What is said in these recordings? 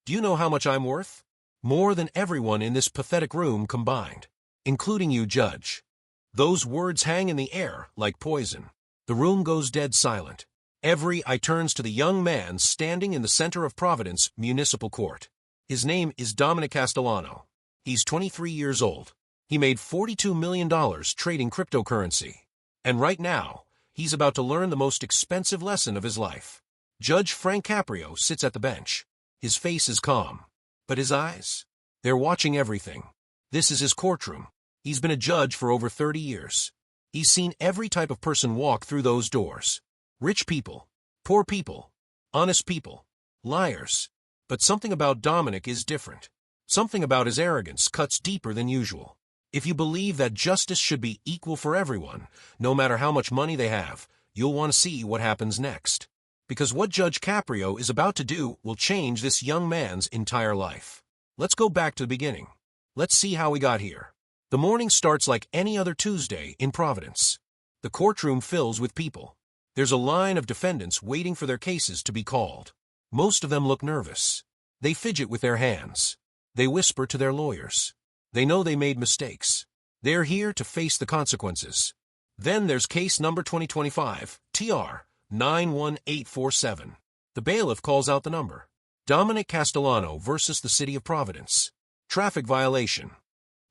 Do you know how much I'm worth? More than everyone in this pathetic room combined, including you, Judge. Those words hang in the air like poison. The room goes dead silent. Every eye turns to the young man standing in the center of Providence Municipal Court. His name is Dominic Castellano. He's 23 years old. He made $42 million trading cryptocurrency. And right now, he's about to learn the most expensive lesson of his life. Judge Frank Caprio sits at the bench. His face is calm. But his eyes? They're watching everything. This is his courtroom. He's been a judge for over 30 years. He's seen every type of person walk through those doors. Rich people, poor people, honest people, liars. But something about Dominic is different. Something about his arrogance cuts deeper than usual. If you believe that justice should be equal for everyone, no matter how much money they have, you'll want to see what happens next. Because what Judge Caprio is about to do will change this young man's entire life. Let's go back to the beginning. Let's see how we got here. The morning starts like any other Tuesday in Providence. The courtroom fills with people. There's a line of defendants waiting for their cases to be called. Most of them look nervous. They fidget with their hands. They whisper to their lawyers. They know they made mistakes. They're here to face the consequences. Then there's case number 2025, TR 91847. The bailiff calls out the number. Dominic Castellano versus the City of Providence. Traffic violation.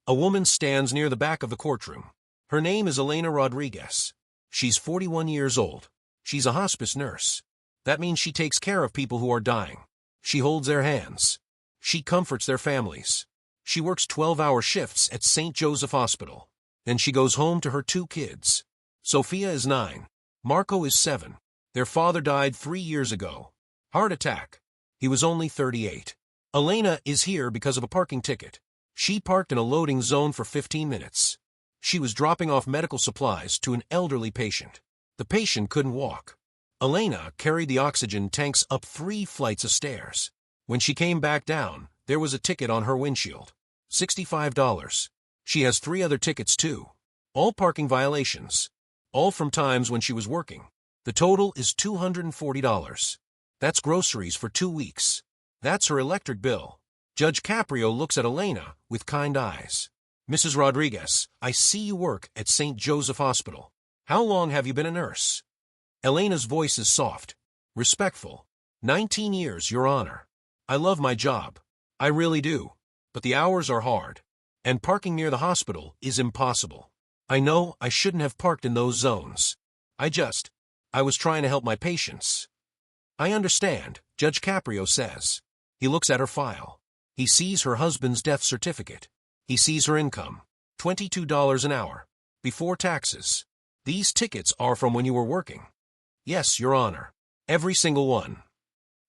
A woman stands near the back of the courtroom. Her name is Elena Rodriguez. She's 41 years old. She's a hospice nurse. That means she takes care of people who are dying. She holds their hands. She comforts their families. She works 12-hour shifts at St. Joseph Hospital. Then she goes home to her 2 kids. Sophia is 9. Marco is 7. Their father died 3 years ago. Heart attack. He was only 38. Elena is here because of a parking ticket. She parked in a loading zone for 15 minutes. She was dropping off medical supplies to an elderly patient. The patient couldn't walk. Elena carried the oxygen tanks up 3 flights of stairs. When she came back down, there was a ticket on her windshield. $65. She has 3 other tickets too. All parking violations. All from times when she was working. The total is $240. That's groceries for 2 weeks. That's her electric bill. Judge Caprio looks at Elena with kind eyes. Mrs. Rodriguez, I see you work at St. Joseph Hospital. How long have you been a nurse? Elena's voice is soft, respectful. 19 years, Your Honor. I love my job. I really do. But the hours are hard. And parking near the hospital is impossible. I know I shouldn't have parked in those zones. I was trying to help my patients. I understand, Judge Caprio says. He looks at her file. He sees her husband's death certificate. He sees her income, $22 an hour, before taxes. These tickets are from when you were working. Yes, Your Honor. Every single one.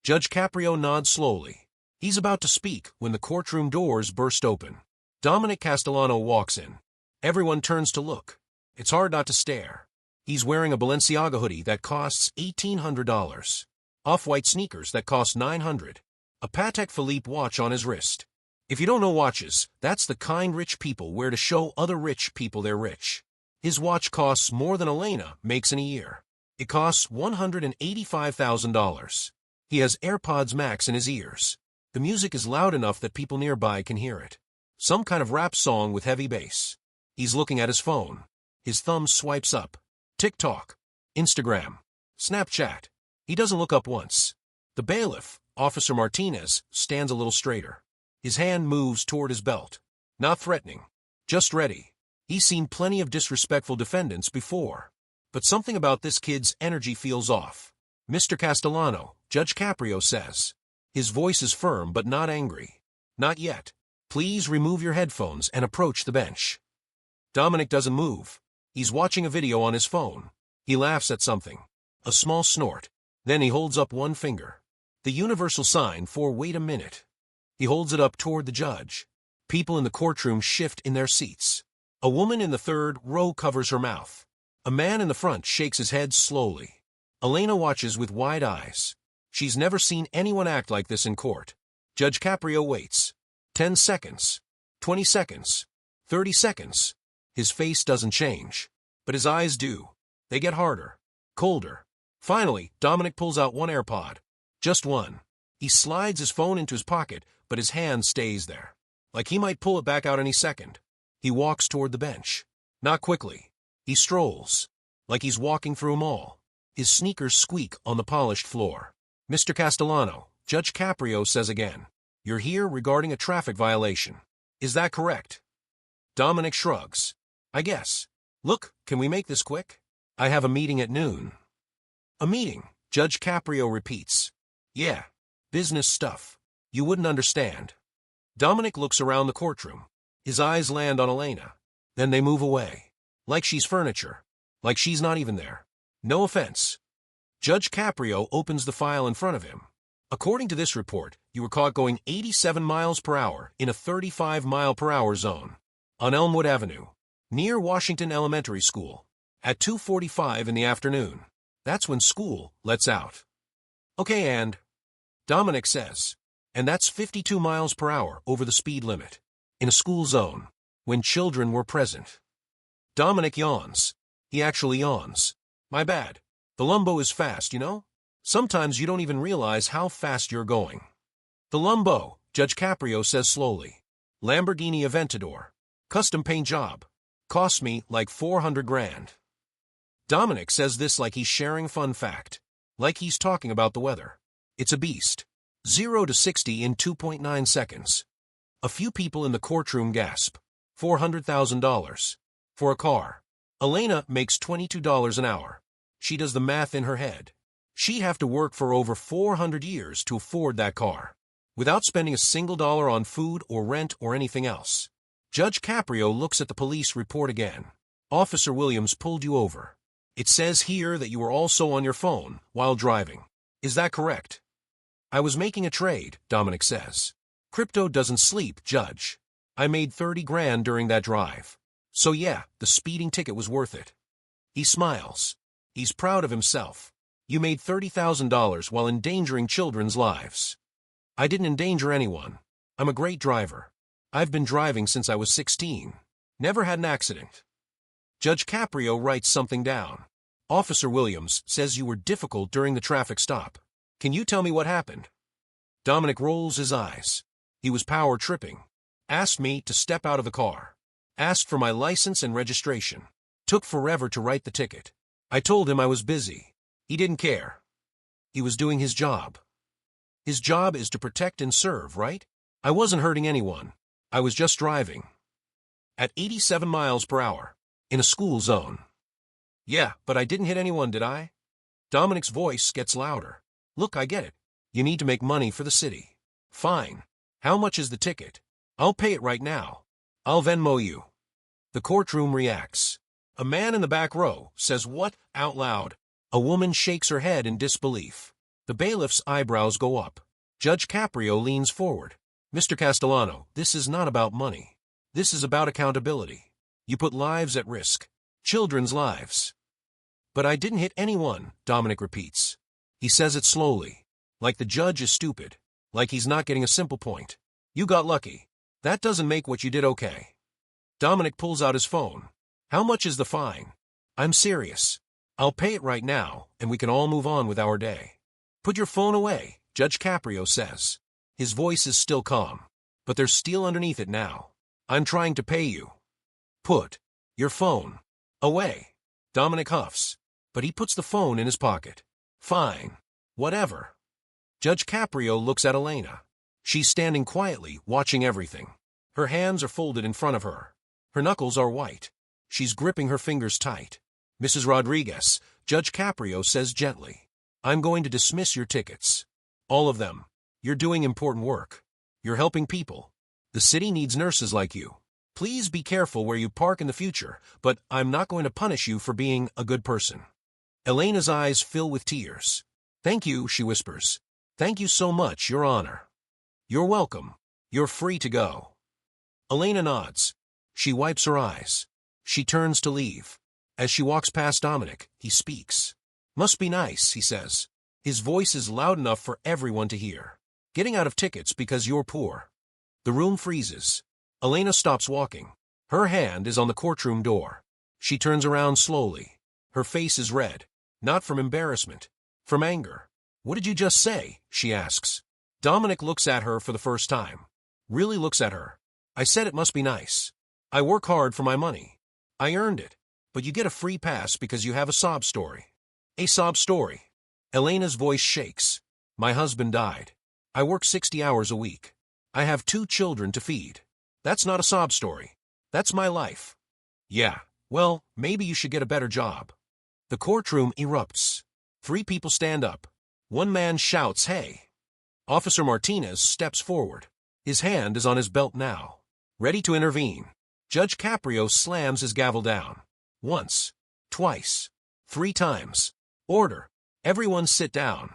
Judge Caprio nods slowly. He's about to speak when the courtroom doors burst open. Dominic Castellano walks in. Everyone turns to look. It's hard not to stare. He's wearing a Balenciaga hoodie that costs $1,800. Off-white sneakers that cost $900. A Patek Philippe watch on his wrist. If you don't know watches, that's the kind rich people wear to show other rich people they're rich. His watch costs more than Elena makes in a year. It costs $185,000. He has AirPods Max in his ears. The music is loud enough that people nearby can hear it. Some kind of rap song with heavy bass. He's looking at his phone. His thumb swipes up. TikTok, Instagram, Snapchat. He doesn't look up once. The bailiff, Officer Martinez, stands a little straighter. His hand moves toward his belt. Not threatening. Just ready. He's seen plenty of disrespectful defendants before. But something about this kid's energy feels off. Mr. Castellano, Judge Caprio says. His voice is firm but not angry. Not yet. Please remove your headphones and approach the bench. Dominic doesn't move. He's watching a video on his phone. He laughs at something. A small snort. Then he holds up one finger. The universal sign for wait a minute. He holds it up toward the judge. People in the courtroom shift in their seats. A woman in the 3rd row covers her mouth. A man in the front shakes his head slowly. Elena watches with wide eyes. She's never seen anyone act like this in court. Judge Caprio waits. 10 seconds. 20 seconds. 30 seconds. His face doesn't change. But his eyes do. They get harder. Colder. Finally, Dominic pulls out one AirPod. Just one. He slides his phone into his pocket, but his hand stays there. Like he might pull it back out any second. He walks toward the bench. Not quickly. He strolls. Like he's walking through a mall. His sneakers squeak on the polished floor. Mr. Castellano, Judge Caprio says again. You're here regarding a traffic violation. Is that correct? Dominic shrugs. I guess. Look, can we make this quick? I have a meeting at noon. A meeting, Judge Caprio repeats. Yeah, business stuff. You wouldn't understand. Dominic looks around the courtroom. His eyes land on Elena. Then they move away. Like she's furniture. Like she's not even there. No offense. Judge Caprio opens the file in front of him. According to this report, you were caught going 87 miles per hour in a 35-mile-per-hour zone on Elmwood Avenue, near Washington Elementary School, at 2:45 in the afternoon. That's when school lets out. Okay, and Dominic says, and that's 52 miles per hour over the speed limit, in a school zone, when children were present. Dominic yawns. He actually yawns. My bad. The Lumbo is fast, you know? Sometimes you don't even realize how fast you're going. The Lumbo, Judge Caprio says slowly. Lamborghini Aventador. Custom paint job. Cost me like 400 grand. Dominic says this like he's sharing a fun fact. Like he's talking about the weather. It's a beast. 0 to 60 in 2.9 seconds. A few people in the courtroom gasp. $400,000. For a car. Elena makes $22 an hour. She does the math in her head. She'd have to work for over 400 years to afford that car, without spending a single dollar on food or rent or anything else. Judge Caprio looks at the police report again. Officer Williams pulled you over. It says here that you were also on your phone while driving. Is that correct? I was making a trade, Dominic says. Crypto doesn't sleep, Judge. I made 30 grand during that drive. So yeah, the speeding ticket was worth it. He smiles. He's proud of himself. You made $30,000 while endangering children's lives. I didn't endanger anyone. I'm a great driver. I've been driving since I was 16. Never had an accident. Judge Caprio writes something down. Officer Williams says you were difficult during the traffic stop. Can you tell me what happened? Dominic rolls his eyes. He was power tripping. Asked me to step out of the car. Asked for my license and registration. Took forever to write the ticket. I told him I was busy. He didn't care. He was doing his job. His job is to protect and serve, right? I wasn't hurting anyone. I was just driving. At 87 miles per hour. In a school zone. Yeah, but I didn't hit anyone, did I? Dominic's voice gets louder. Look, I get it. You need to make money for the city. Fine. How much is the ticket? I'll pay it right now. I'll Venmo you. The courtroom reacts. A man in the back row says what out loud. A woman shakes her head in disbelief. The bailiff's eyebrows go up. Judge Caprio leans forward. Mr. Castellano, this is not about money. This is about accountability. You put lives at risk. Children's lives. But I didn't hit anyone, Dominic repeats. He says it slowly. Like the judge is stupid. Like he's not getting a simple point. You got lucky. That doesn't make what you did okay. Dominic pulls out his phone. How much is the fine? I'm serious. I'll pay it right now, and we can all move on with our day. Put your phone away, Judge Caprio says. His voice is still calm, but there's steel underneath it now. I'm trying to pay you. Put your phone away. Dominic huffs, but he puts the phone in his pocket. Fine. Whatever. Judge Caprio looks at Elena. She's standing quietly, watching everything. Her hands are folded in front of her. Her knuckles are white. She's gripping her fingers tight. Mrs. Rodriguez, Judge Caprio says gently, I'm going to dismiss your tickets. All of them. You're doing important work. You're helping people. The city needs nurses like you. Please be careful where you park in the future, but I'm not going to punish you for being a good person. Elena's eyes fill with tears. Thank you, she whispers. Thank you so much, Your Honor. You're welcome. You're free to go. Elena nods. She wipes her eyes. She turns to leave. As she walks past Dominic, he speaks. Must be nice, he says. His voice is loud enough for everyone to hear. Getting out of tickets because you're poor. The room freezes. Elena stops walking. Her hand is on the courtroom door. She turns around slowly. Her face is red. Not from embarrassment. From anger. What did you just say? She asks. Dominic looks at her for the first time. Really looks at her. I said it must be nice. I work hard for my money. I earned it. But you get a free pass because you have a sob story. A sob story. Elena's voice shakes. My husband died. I work 60 hours a week. I have 2 children to feed. That's not a sob story. That's my life. Yeah, well, maybe you should get a better job. The courtroom erupts. 3 people stand up. One man shouts, "Hey!" Officer Martinez steps forward. His hand is on his belt now, ready to intervene. Judge Caprio slams his gavel down. Once, twice, 3 times. Order. Everyone sit down.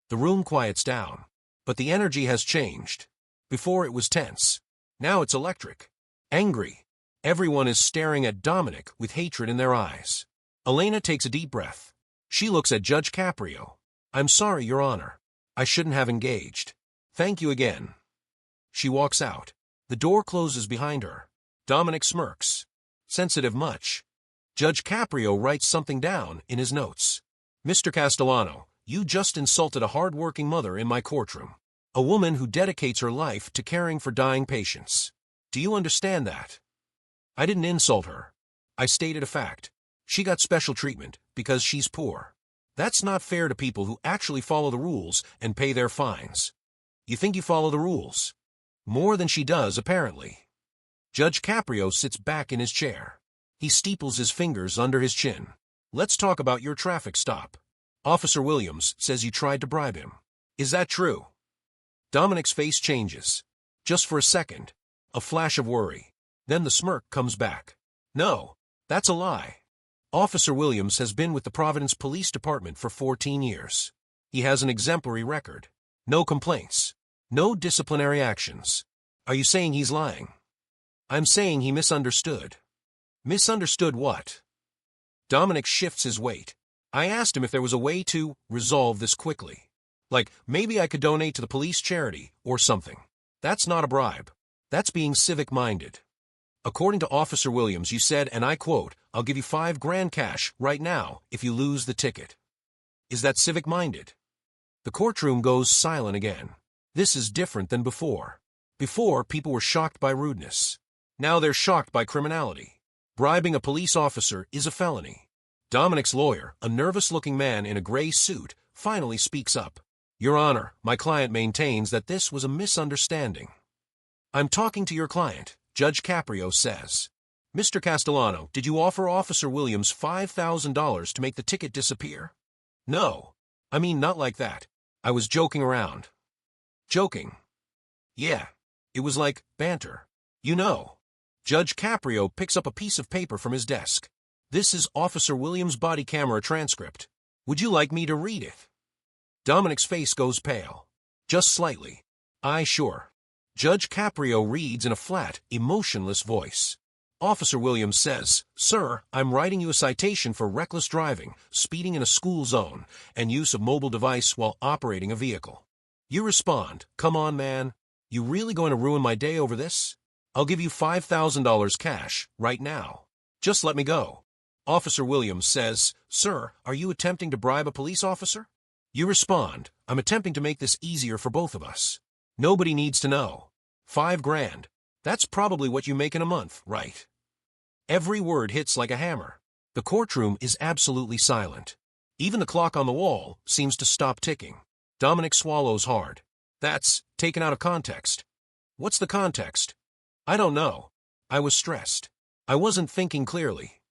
The room quiets down, but the energy has changed. Before it was tense. Now it's electric. Angry. Everyone is staring at Dominic with hatred in their eyes. Elena takes a deep breath. She looks at Judge Caprio. I'm sorry, Your Honor. I shouldn't have engaged. Thank you again. She walks out. The door closes behind her. Dominic smirks. Sensitive much. Judge Caprio writes something down in his notes. Mr. Castellano, you just insulted a hardworking mother in my courtroom. A woman who dedicates her life to caring for dying patients. Do you understand that? I didn't insult her. I stated a fact. She got special treatment because she's poor. That's not fair to people who actually follow the rules and pay their fines. You think you follow the rules? More than she does, apparently. Judge Caprio sits back in his chair. He steeples his fingers under his chin. Let's talk about your traffic stop. Officer Williams says you tried to bribe him. Is that true? Dominic's face changes. Just for a second. A flash of worry. Then the smirk comes back. No, that's a lie. Officer Williams has been with the Providence Police Department for 14 years. He has an exemplary record. No complaints. No disciplinary actions. Are you saying he's lying? I'm saying he misunderstood. Misunderstood what? Dominic shifts his weight. I asked him if there was a way to resolve this quickly. Like, maybe I could donate to the police charity or something. That's not a bribe. That's being civic-minded. According to Officer Williams, you said, and I quote, I'll give you $5,000 cash right now if you lose the ticket. Is that civic-minded? The courtroom goes silent again. This is different than before. Before, people were shocked by rudeness. Now they're shocked by criminality. Bribing a police officer is a felony. Dominic's lawyer, a nervous-looking man in a gray suit, finally speaks up. Your Honor, my client maintains that this was a misunderstanding. I'm talking to your client, Judge Caprio says. Mr. Castellano, did you offer Officer Williams $5,000 to make the ticket disappear? No. I mean, not like that. I was joking around. Joking? Yeah. It was like banter. You know. Judge Caprio picks up a piece of paper from his desk. This is Officer Williams' body camera transcript. Would you like me to read it? Dominic's face goes pale. Just slightly. Aye, sure. Judge Caprio reads in a flat, emotionless voice. Officer Williams says, Sir, I'm writing you a citation for reckless driving, speeding in a school zone, and use of mobile device while operating a vehicle. You respond, come on, man. You really going to ruin my day over this? I'll give you $5,000 cash, right now. Just let me go. Officer Williams says, Sir, are you attempting to bribe a police officer? You respond, I'm attempting to make this easier for both of us. Nobody needs to know. $5,000. That's probably what you make in a month, right? Every word hits like a hammer. The courtroom is absolutely silent. Even the clock on the wall seems to stop ticking. Dominic swallows hard. That's taken out of context. What's the context? I don't know. I was stressed. I wasn't thinking clearly.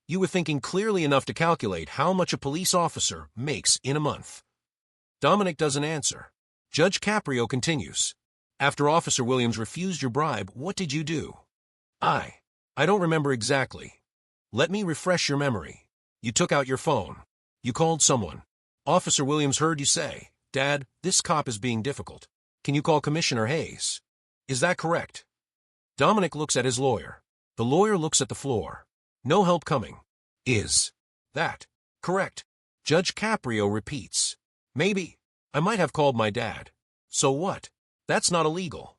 You were thinking clearly enough to calculate how much a police officer makes in a month. Dominic doesn't answer. Judge Caprio continues. After Officer Williams refused your bribe, what did you do? I don't remember exactly. Let me refresh your memory. You took out your phone. You called someone. Officer Williams heard you say, Dad, this cop is being difficult. Can you call Commissioner Hayes? Is that correct? Dominic looks at his lawyer. The lawyer looks at the floor. No help coming. Is that correct? Judge Caprio repeats. Maybe. I might have called my dad. So what? That's not illegal.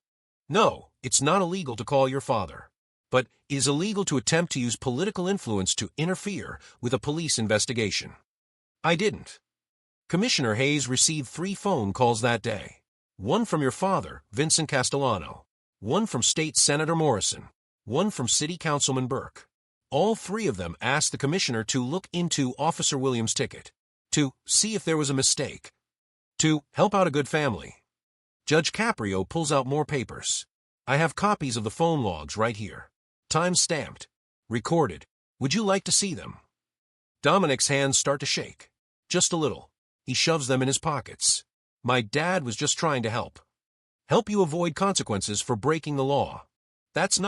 No, it's not illegal to call your father. But it is illegal to attempt to use political influence to interfere with a police investigation. I didn't. Commissioner Hayes received 3 phone calls that day. One from your father, Vincent Castellano. One from State Senator Morrison. One from City Councilman Burke. All three of them asked the commissioner to look into Officer Williams' ticket, to see if there was a mistake, to help out a good family. Judge Caprio pulls out more papers. I have copies of the phone logs right here. Time-stamped. Recorded. Would you like to see them? Dominic's hands start to shake. Just a little. He shoves them in his pockets. My dad was just trying to help. Help you avoid consequences for breaking the law. That's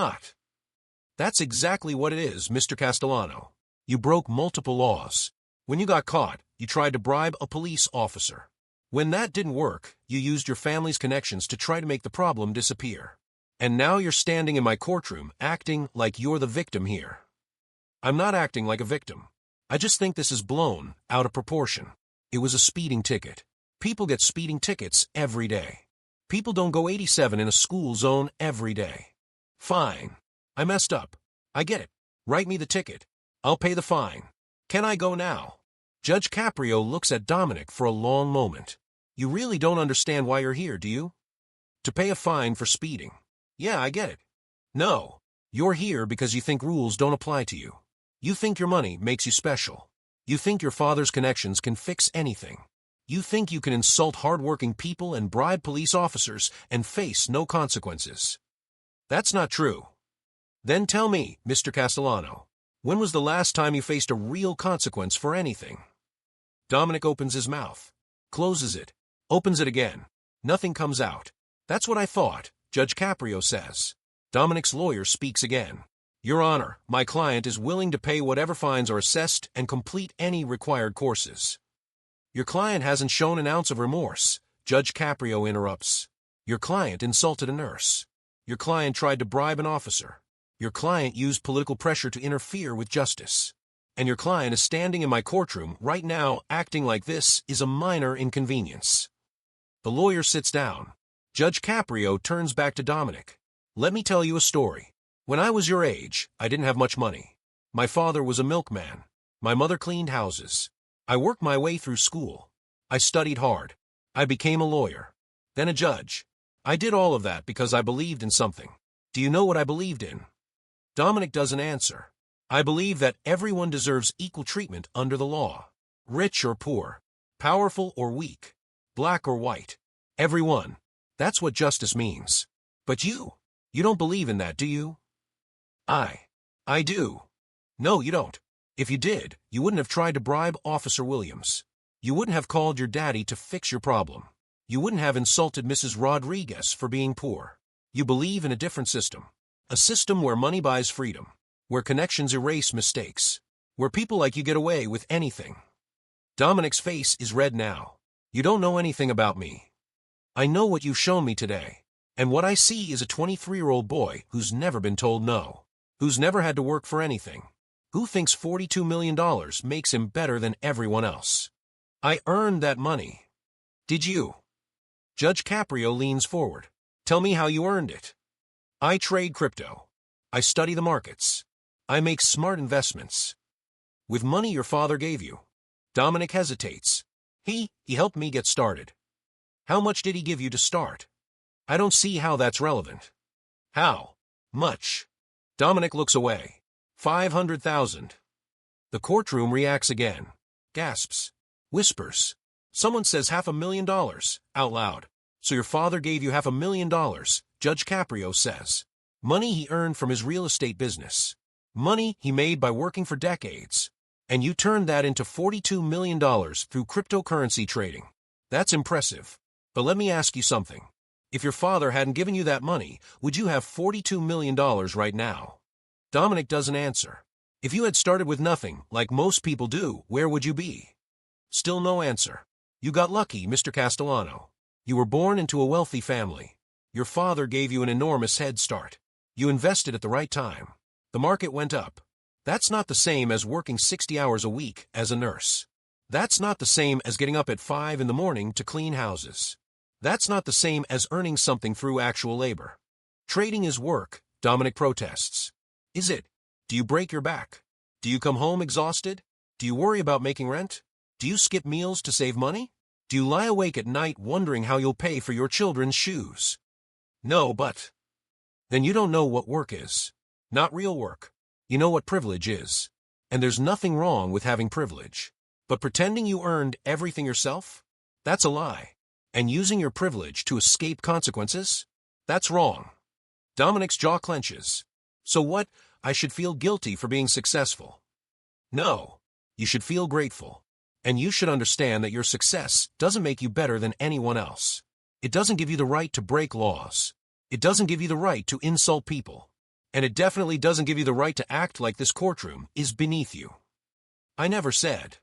exactly what it is, Mr. Castellano. You broke multiple laws. When you got caught, you tried to bribe a police officer. When that didn't work, you used your family's connections to try to make the problem disappear. And now you're standing in my courtroom acting like you're the victim here. I'm not acting like a victim. I just think this is blown out of proportion. It was a speeding ticket. People get speeding tickets every day. People don't go 87 in a school zone every day. Fine. I messed up. I get it. Write me the ticket. I'll pay the fine. Can I go now? Judge Caprio looks at Dominic for a long moment. You really don't understand why you're here, do you? To pay a fine for speeding. Yeah, I get it. No. You're here because you think rules don't apply to you. You think your money makes you special. You think your father's connections can fix anything. You think you can insult hardworking people and bribe police officers and face no consequences. That's not true. Then tell me, Mr. Castellano, when was the last time you faced a real consequence for anything? Dominic opens his mouth, closes it, opens it again. Nothing comes out. That's what I thought, Judge Caprio says. Dominic's lawyer speaks again. Your Honor, my client is willing to pay whatever fines are assessed and complete any required courses. Your client hasn't shown an ounce of remorse, Judge Caprio interrupts. Your client insulted a nurse. Your client tried to bribe an officer. Your client used political pressure to interfere with justice. And your client is standing in my courtroom right now acting like this is a minor inconvenience. The lawyer sits down. Judge Caprio turns back to Dominic. Let me tell you a story. When I was your age, I didn't have much money. My father was a milkman. My mother cleaned houses. I worked my way through school. I studied hard. I became a lawyer. Then a judge. I did all of that because I believed in something. Do you know what I believed in? Dominic doesn't answer. I believe that everyone deserves equal treatment under the law. Rich or poor. Powerful or weak. Black or white. Everyone. That's what justice means. But you don't believe in that, do you? I do. No, you don't. If you did, you wouldn't have tried to bribe Officer Williams. You wouldn't have called your daddy to fix your problem. You wouldn't have insulted Mrs. Rodriguez for being poor. You believe in a different system. A system where money buys freedom. Where connections erase mistakes. Where people like you get away with anything. Dominic's face is red now. You don't know anything about me. I know what you've shown me today. And what I see is a 23-year-old boy who's never been told no. Who's never had to work for anything. Who thinks $42 million makes him better than everyone else. I earned that money. Did you? Judge Caprio leans forward. Tell me how you earned it. I trade crypto. I study the markets. I make smart investments. With money your father gave you. Dominic hesitates. He helped me get started. How much did he give you to start? I don't see how that's relevant. How much? Dominic looks away. 500,000. The courtroom reacts again. Gasps. Whispers. Someone says $500,000 out loud. So your father gave you $500,000, Judge Caprio says. Money he earned from his real estate business. Money he made by working for decades. And you turned that into $42 million through cryptocurrency trading. That's impressive. But let me ask you something. If your father hadn't given you that money, would you have $42 million right now? Dominic doesn't answer. If you had started with nothing, like most people do, where would you be? Still no answer. You got lucky, Mr. Castellano. You were born into a wealthy family. Your father gave you an enormous head start. You invested at the right time. The market went up. That's not the same as working 60 hours a week as a nurse. That's not the same as getting up at 5 in the morning to clean houses. That's not the same as earning something through actual labor. Trading is work, Dominic protests. Is it? Do you break your back? Do you come home exhausted? Do you worry about making rent? Do you skip meals to save money? Do you lie awake at night wondering how you'll pay for your children's shoes? No, but then you don't know what work is. Not real work. You know what privilege is. And there's nothing wrong with having privilege. But pretending you earned everything yourself? That's a lie. And using your privilege to escape consequences? That's wrong. Dominic's jaw clenches. So what? I should feel guilty for being successful. No. You should feel grateful. And you should understand that your success doesn't make you better than anyone else. It doesn't give you the right to break laws. It doesn't give you the right to insult people. And it definitely doesn't give you the right to act like this courtroom is beneath you. I never said.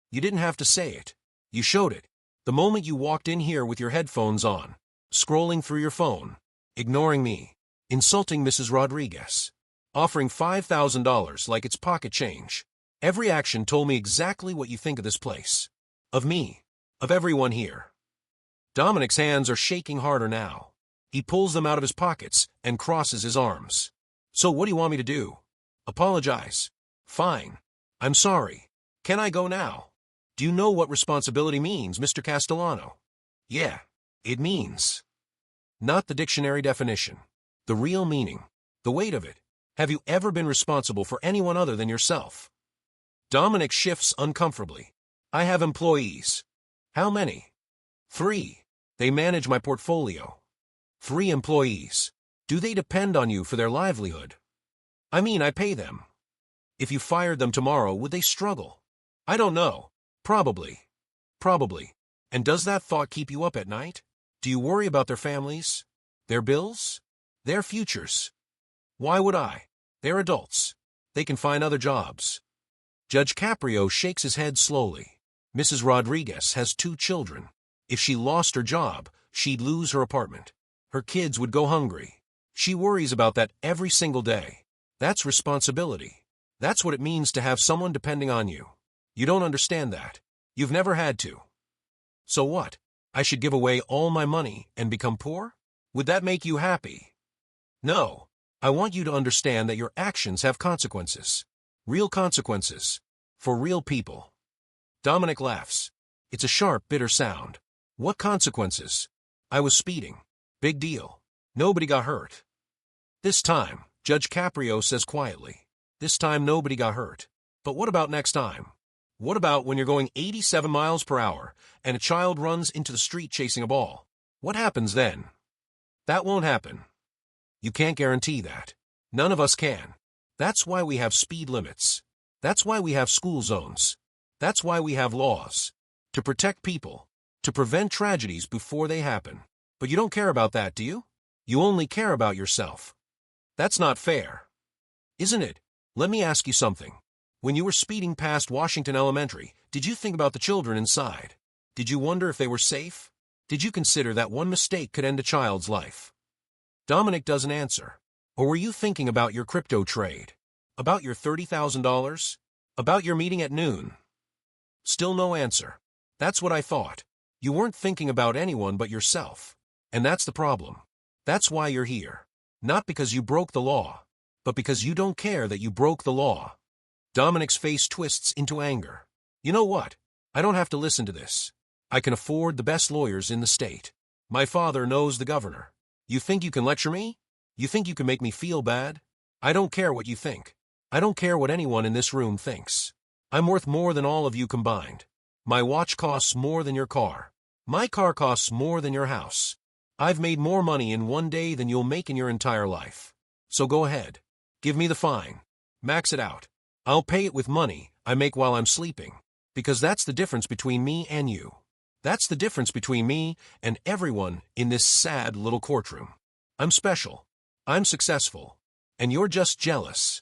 You didn't have to say it. You showed it. The moment you walked in here with your headphones on, scrolling through your phone, ignoring me, insulting Mrs. Rodriguez, offering $5,000 like it's pocket change. Every action told me exactly what you think of this place. Of me. Of everyone here. Dominic's hands are shaking harder now. He pulls them out of his pockets and crosses his arms. So what do you want me to do? Apologize. Fine. I'm sorry. Can I go now? Do you know what responsibility means, Mr. Castellano? Yeah, it means. Not the dictionary definition. The real meaning. The weight of it. Have you ever been responsible for anyone other than yourself? Dominic shifts uncomfortably. I have employees. How many? 3. They manage my portfolio. 3 employees. Do they depend on you for their livelihood? I mean, I pay them. If you fired them tomorrow, would they struggle? I don't know. Probably. Probably. And does that thought keep you up at night? Do you worry about their families? Their bills? Their futures? Why would I? They're adults. They can find other jobs. Judge Caprio shakes his head slowly. Mrs. Rodriguez has 2 children. If she lost her job, she'd lose her apartment. Her kids would go hungry. She worries about that every single day. That's responsibility. That's what it means to have someone depending on you. You don't understand that. You've never had to. So what? I should give away all my money and become poor? Would that make you happy? No. I want you to understand that your actions have consequences. Real consequences. For real people. Dominic laughs. It's a sharp, bitter sound. What consequences? I was speeding. Big deal. Nobody got hurt. This time, Judge Caprio says quietly. This time nobody got hurt. But what about next time? What about when you're going 87 miles per hour and a child runs into the street chasing a ball? What happens then? That won't happen. You can't guarantee that. None of us can. That's why we have speed limits. That's why we have school zones. That's why we have laws. To protect people. To prevent tragedies before they happen. But you don't care about that, do you? You only care about yourself. That's not fair. Isn't it? Let me ask you something. When you were speeding past Washington Elementary, did you think about the children inside? Did you wonder if they were safe? Did you consider that one mistake could end a child's life? Dominic doesn't answer. Or were you thinking about your crypto trade? About your $30,000? About your meeting at noon? Still no answer. That's what I thought. You weren't thinking about anyone but yourself. And that's the problem. That's why you're here. Not because you broke the law, but because you don't care that you broke the law. Dominic's face twists into anger. You know what? I don't have to listen to this. I can afford the best lawyers in the state. My father knows the governor. You think you can lecture me? You think you can make me feel bad? I don't care what you think. I don't care what anyone in this room thinks. I'm worth more than all of you combined. My watch costs more than your car. My car costs more than your house. I've made more money in one day than you'll make in your entire life. So go ahead. Give me the fine. Max it out. I'll pay it with money I make while I'm sleeping. Because that's the difference between me and you. That's the difference between me and everyone in this sad little courtroom. I'm special. I'm successful. And you're just jealous.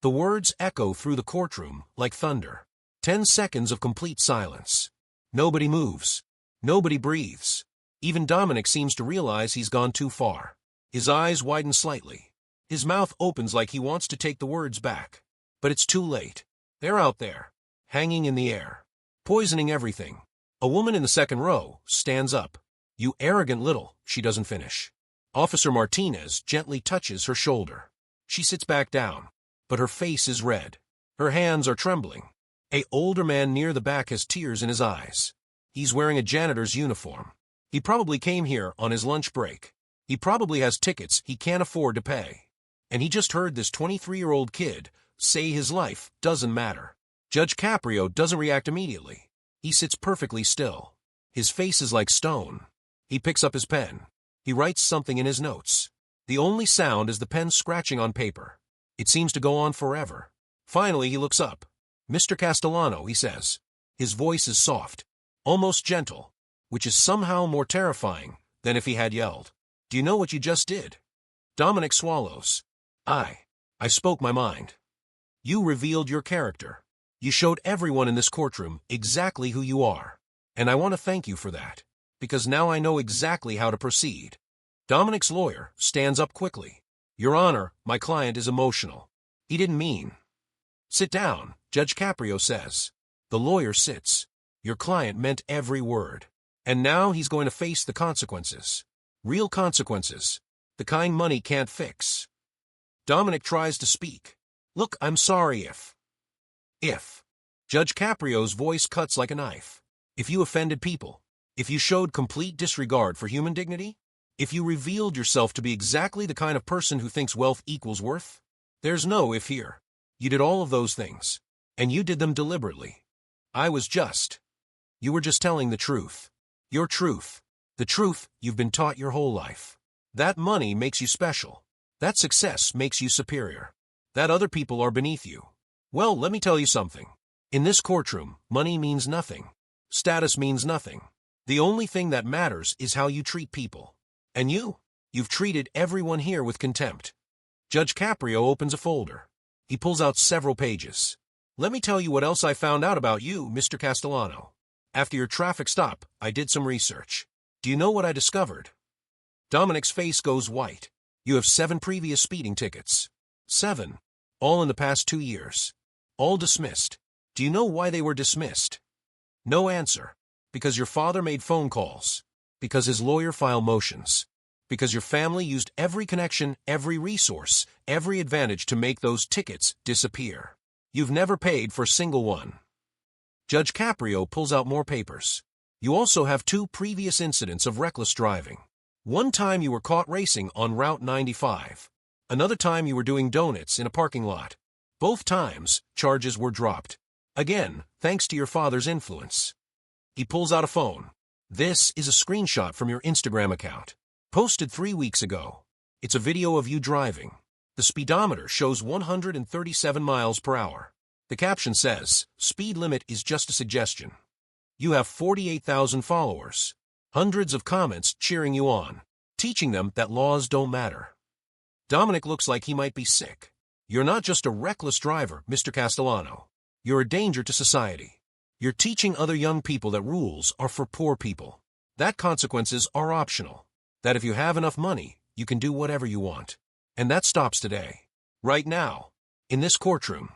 The words echo through the courtroom like thunder. 10 seconds of complete silence. Nobody moves. Nobody breathes. Even Dominic seems to realize he's gone too far. His eyes widen slightly. His mouth opens like he wants to take the words back. But it's too late. They're out there, hanging in the air, poisoning everything. A woman in the second row stands up. You arrogant little, she doesn't finish. Officer Martinez gently touches her shoulder. She sits back down, but her face is red. Her hands are trembling. An older man near the back has tears in his eyes. He's wearing a janitor's uniform. He probably came here on his lunch break. He probably has tickets he can't afford to pay. And he just heard this 23-year-old kid say his life doesn't matter. Judge Caprio doesn't react immediately. He sits perfectly still. His face is like stone. He picks up his pen. He writes something in his notes. The only sound is the pen scratching on paper. It seems to go on forever. Finally, he looks up. "Mr. Castellano," he says. His voice is soft, almost gentle, which is somehow more terrifying than if he had yelled. "Do you know what you just did?" Dominic swallows. I spoke my mind. You revealed your character. You showed everyone in this courtroom exactly who you are. And I want to thank you for that, because now I know exactly how to proceed. Dominic's lawyer stands up quickly. "Your Honor, my client is emotional. He didn't mean." "Sit down," Judge Caprio says. The lawyer sits. "Your client meant every word. And now he's going to face the consequences. Real consequences. The kind money can't fix." Dominic tries to speak. "Look, I'm sorry if. Judge Caprio's voice cuts like a knife. "If you offended people, if you showed complete disregard for human dignity, if you revealed yourself to be exactly the kind of person who thinks wealth equals worth, there's no if here. You did all of those things, and you did them deliberately. You were just telling the truth. Your truth. The truth you've been taught your whole life. That money makes you special. That success makes you superior. That other people are beneath you. Well, let me tell you something. In this courtroom, money means nothing. Status means nothing. The only thing that matters is how you treat people. And you've treated everyone here with contempt." Judge Caprio opens a folder. He pulls out several pages. "Let me tell you what else I found out about you, Mr. Castellano. After your traffic stop, I did some research. Do you know what I discovered?" Dominic's face goes white. "You have 7 previous speeding tickets. 7. All in the past 2 years. All dismissed. Do you know why they were dismissed?" No answer. "Because your father made phone calls. Because his lawyer filed motions. Because your family used every connection, every resource, every advantage to make those tickets disappear. You've never paid for a single one." Judge Caprio pulls out more papers. "You also have 2 previous incidents of reckless driving. One time you were caught racing on Route 95. Another time you were doing donuts in a parking lot. Both times, charges were dropped. Again, thanks to your father's influence." He pulls out a phone. "This is a screenshot from your Instagram account. Posted 3 weeks ago. It's a video of you driving. The speedometer shows 137 miles per hour. The caption says, 'Speed limit is just a suggestion.' You have 48,000 followers. Hundreds of comments cheering you on, teaching them that laws don't matter." Dominic looks like he might be sick. "You're not just a reckless driver, Mr. Castellano. You're a danger to society. You're teaching other young people that rules are for poor people. That consequences are optional. That if you have enough money, you can do whatever you want. And that stops today. Right now. In this courtroom."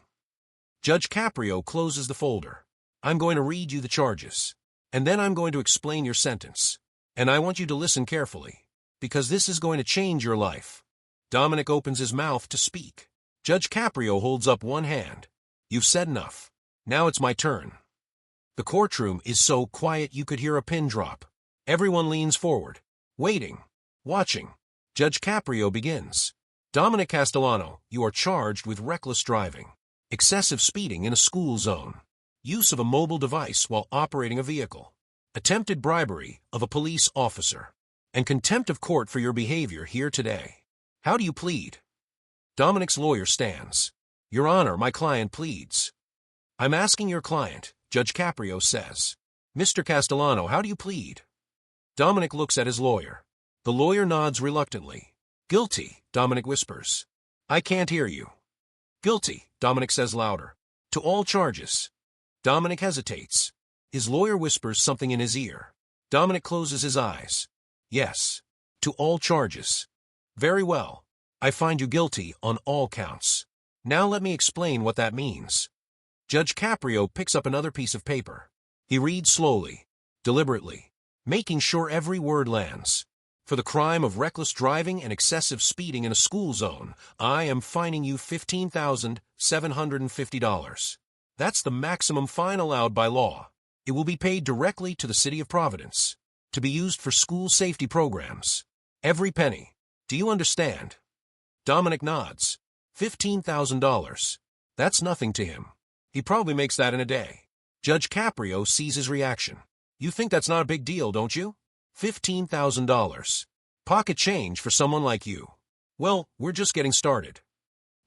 Judge Caprio closes the folder. "I'm going to read you the charges. And then I'm going to explain your sentence. And I want you to listen carefully. Because this is going to change your life." Dominic opens his mouth to speak. Judge Caprio holds up one hand. "You've said enough. Now it's my turn." The courtroom is so quiet you could hear a pin drop. Everyone leans forward, waiting, watching. Judge Caprio begins. "Dominic Castellano, you are charged with reckless driving, excessive speeding in a school zone, use of a mobile device while operating a vehicle, attempted bribery of a police officer, and contempt of court for your behavior here today. How do you plead?" Dominic's lawyer stands. "Your Honor, my client pleads." "I'm asking your client," Judge Caprio says. "Mr. Castellano, how do you plead?" Dominic looks at his lawyer. The lawyer nods reluctantly. "Guilty," Dominic whispers. "I can't hear you." "Guilty," Dominic says louder. "To all charges." Dominic hesitates. His lawyer whispers something in his ear. Dominic closes his eyes. "Yes. To all charges." "Very well. I find you guilty on all counts. Now let me explain what that means." Judge Caprio picks up another piece of paper. He reads slowly, deliberately, making sure every word lands. "For the crime of reckless driving and excessive speeding in a school zone, I am fining you $15,750. That's the maximum fine allowed by law. It will be paid directly to the city of Providence, to be used for school safety programs. Every penny. Do you understand? Dominic nods. $15,000. That's nothing to him. He probably makes that in a day. Judge Caprio sees his reaction. You think that's not a big deal, don't you? $15,000. Pocket change for someone like you. Well, we're just getting started.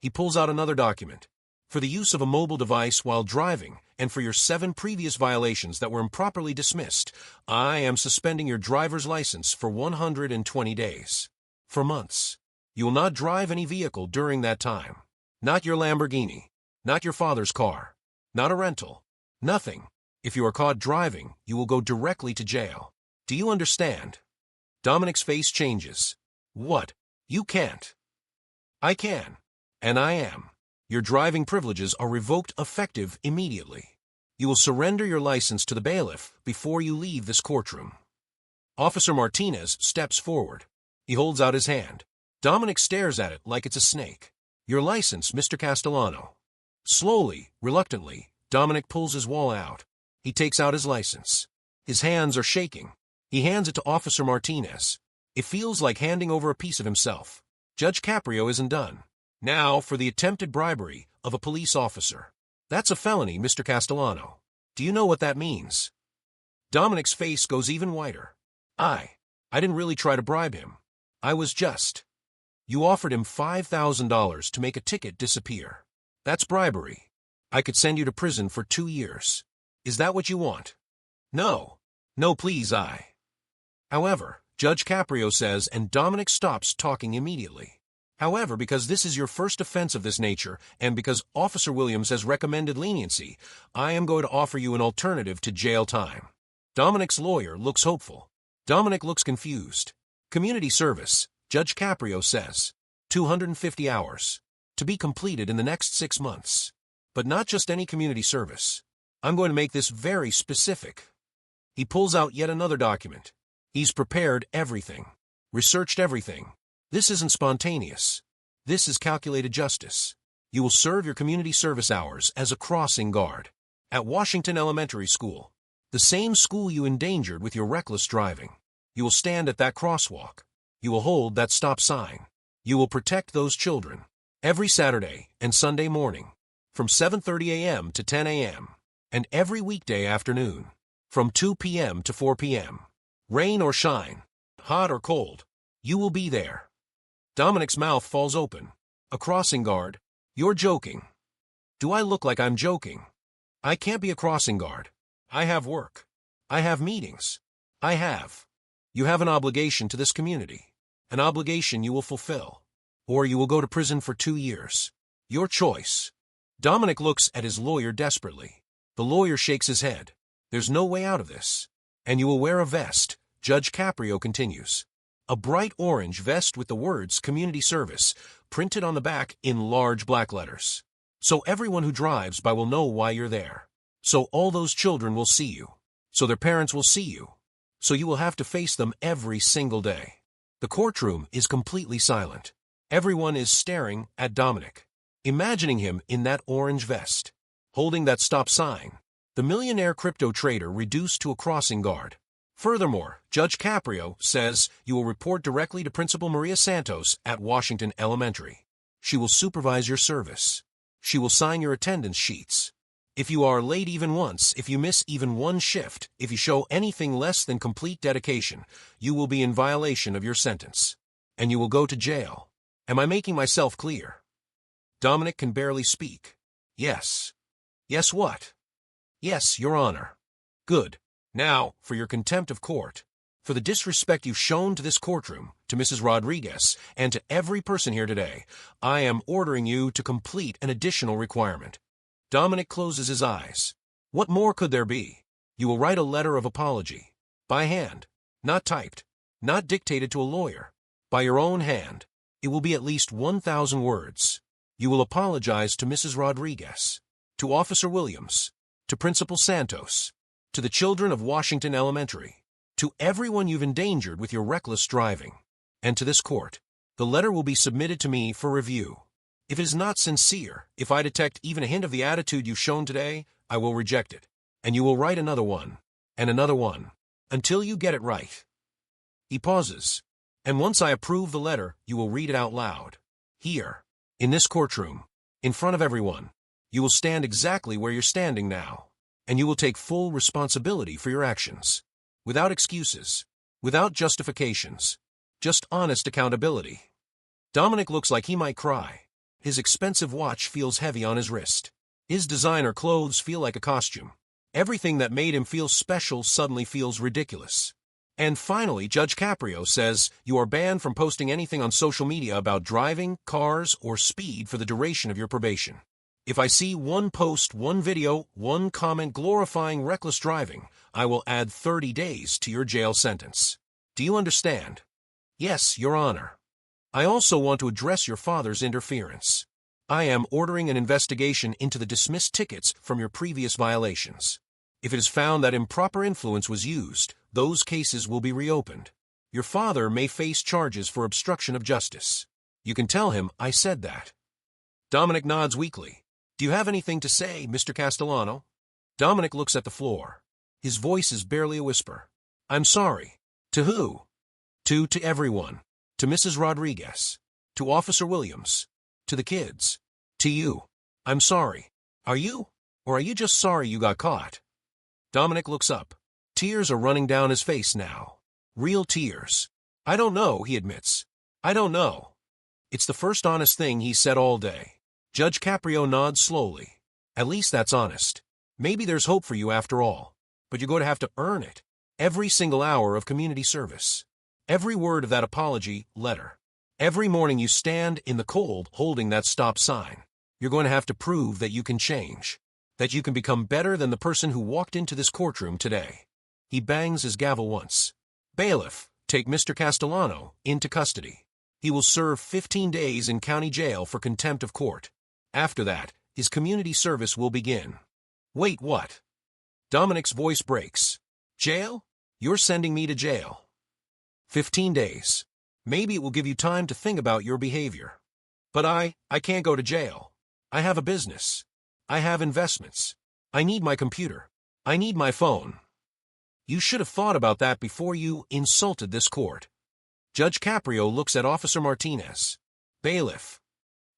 He pulls out another document. For the use of a mobile device while driving, and for your 7 previous violations that were improperly dismissed, I am suspending your driver's license for 120 days. For months. You will not drive any vehicle during that time. Not your Lamborghini. Not your father's car. Not a rental. Nothing. If you are caught driving, you will go directly to jail. Do you understand? Dominic's face changes. What? You can't. I can. And I am. Your driving privileges are revoked effective immediately. You will surrender your license to the bailiff before you leave this courtroom. Officer Martinez steps forward. He holds out his hand. Dominic stares at it like it's a snake. Your license, Mr. Castellano. Slowly, reluctantly, Dominic pulls his wallet out. He takes out his license. His hands are shaking. He hands it to Officer Martinez. It feels like handing over a piece of himself. Judge Caprio isn't done. Now for the attempted bribery of a police officer. That's a felony, Mr. Castellano. Do you know what that means? Dominic's face goes even whiter. I didn't really try to bribe him. I was just. You offered him $5,000 to make a ticket disappear. That's bribery. I could send you to prison for 2 years. Is that what you want? No. No, please, However, Judge Caprio says, and Dominic stops talking immediately. However, because this is your first offense of this nature, and because Officer Williams has recommended leniency, I am going to offer you an alternative to jail time. Dominic's lawyer looks hopeful. Dominic looks confused. Community service, Judge Caprio says. 250 hours. To be completed in the next 6 months. But not just any community service. I'm going to make this very specific. He pulls out yet another document. He's prepared everything. Researched everything. This isn't spontaneous. This is calculated justice. You will serve your community service hours as a crossing guard at Washington Elementary School, the same school you endangered with your reckless driving. You will stand at that crosswalk. You will hold that stop sign. You will protect those children every Saturday and Sunday morning from 7:30 a.m. to 10 a.m. and every weekday afternoon from 2 p.m. to 4 p.m. Rain or shine, hot or cold, you will be there. Dominic's mouth falls open. A crossing guard? You're joking. Do I look like I'm joking? I can't be a crossing guard. I have work. I have meetings. You have an obligation to this community. An obligation you will fulfill. Or you will go to prison for 2 years. Your choice. Dominic looks at his lawyer desperately. The lawyer shakes his head. There's no way out of this. And you will wear a vest, Judge Caprio continues. A bright orange vest with the words Community Service printed on the back in large black letters. So everyone who drives by will know why you're there. So all those children will see you. So their parents will see you. So you will have to face them every single day. The courtroom is completely silent. Everyone is staring at Dominic, imagining him in that orange vest, holding that stop sign. The millionaire crypto trader reduced to a crossing guard. Furthermore, Judge Caprio says you will report directly to Principal Maria Santos at Washington Elementary. She will supervise your service. She will sign your attendance sheets. If you are late even once, if you miss even one shift, if you show anything less than complete dedication, you will be in violation of your sentence. And you will go to jail. Am I making myself clear? Dominic can barely speak. Yes. Yes, what? Yes, Your Honor. Good. Now, for your contempt of court, for the disrespect you've shown to this courtroom, to Mrs. Rodriguez, and to every person here today, I am ordering you to complete an additional requirement. Dominic closes his eyes. What more could there be? You will write a letter of apology. By hand. Not typed. Not dictated to a lawyer. By your own hand. It will be at least 1,000 words. You will apologize to Mrs. Rodriguez, to Officer Williams, to Principal Santos, to the children of Washington Elementary, to everyone you've endangered with your reckless driving, and to this court. The letter will be submitted to me for review. If it is not sincere, if I detect even a hint of the attitude you've shown today, I will reject it, and you will write another one. and another one, until you get it right. He pauses. And once I approve the letter, you will read it out loud. Here, in this courtroom, in front of everyone. You will stand exactly where you're standing now. And you will take full responsibility for your actions. Without excuses. Without justifications. Just honest accountability. Dominic looks like he might cry. His expensive watch feels heavy on his wrist. His designer clothes feel like a costume. Everything that made him feel special suddenly feels ridiculous. And finally, Judge Caprio says, you are banned from posting anything on social media about driving, cars, or speed for the duration of your probation. If I see one post, one video, one comment glorifying reckless driving, I will add 30 days to your jail sentence. Do you understand? Yes, Your Honor. I also want to address your father's interference. I am ordering an investigation into the dismissed tickets from your previous violations. If it is found that improper influence was used, those cases will be reopened. Your father may face charges for obstruction of justice. You can tell him I said that. Dominic nods weakly. Do you have anything to say, Mr. Castellano? Dominic looks at the floor. His voice is barely a whisper. I'm sorry. To who? To everyone. To Mrs. Rodriguez. To Officer Williams. To the kids. To you. I'm sorry. Are you? Or are you just sorry you got caught? Dominic looks up. Tears are running down his face now. Real tears. I don't know, he admits. I don't know. It's the first honest thing he's said all day. Judge Caprio nods slowly. At least that's honest. Maybe there's hope for you after all. But you're going to have to earn it. Every single hour of community service. Every word of that apology letter. Every morning you stand in the cold holding that stop sign. You're going to have to prove that you can change. That you can become better than the person who walked into this courtroom today. He bangs his gavel once. Bailiff, take Mr. Castellano into custody. He will serve 15 days in county jail for contempt of court. After that, his community service will begin. Wait, what? Dominic's voice breaks. Jail? You're sending me to jail. 15 days. Maybe it will give you time to think about your behavior. But I can't go to jail. I have a business. I have investments. I need my computer. I need my phone. You should have thought about that before you insulted this court. Judge Caprio looks at Officer Martinez. Bailiff.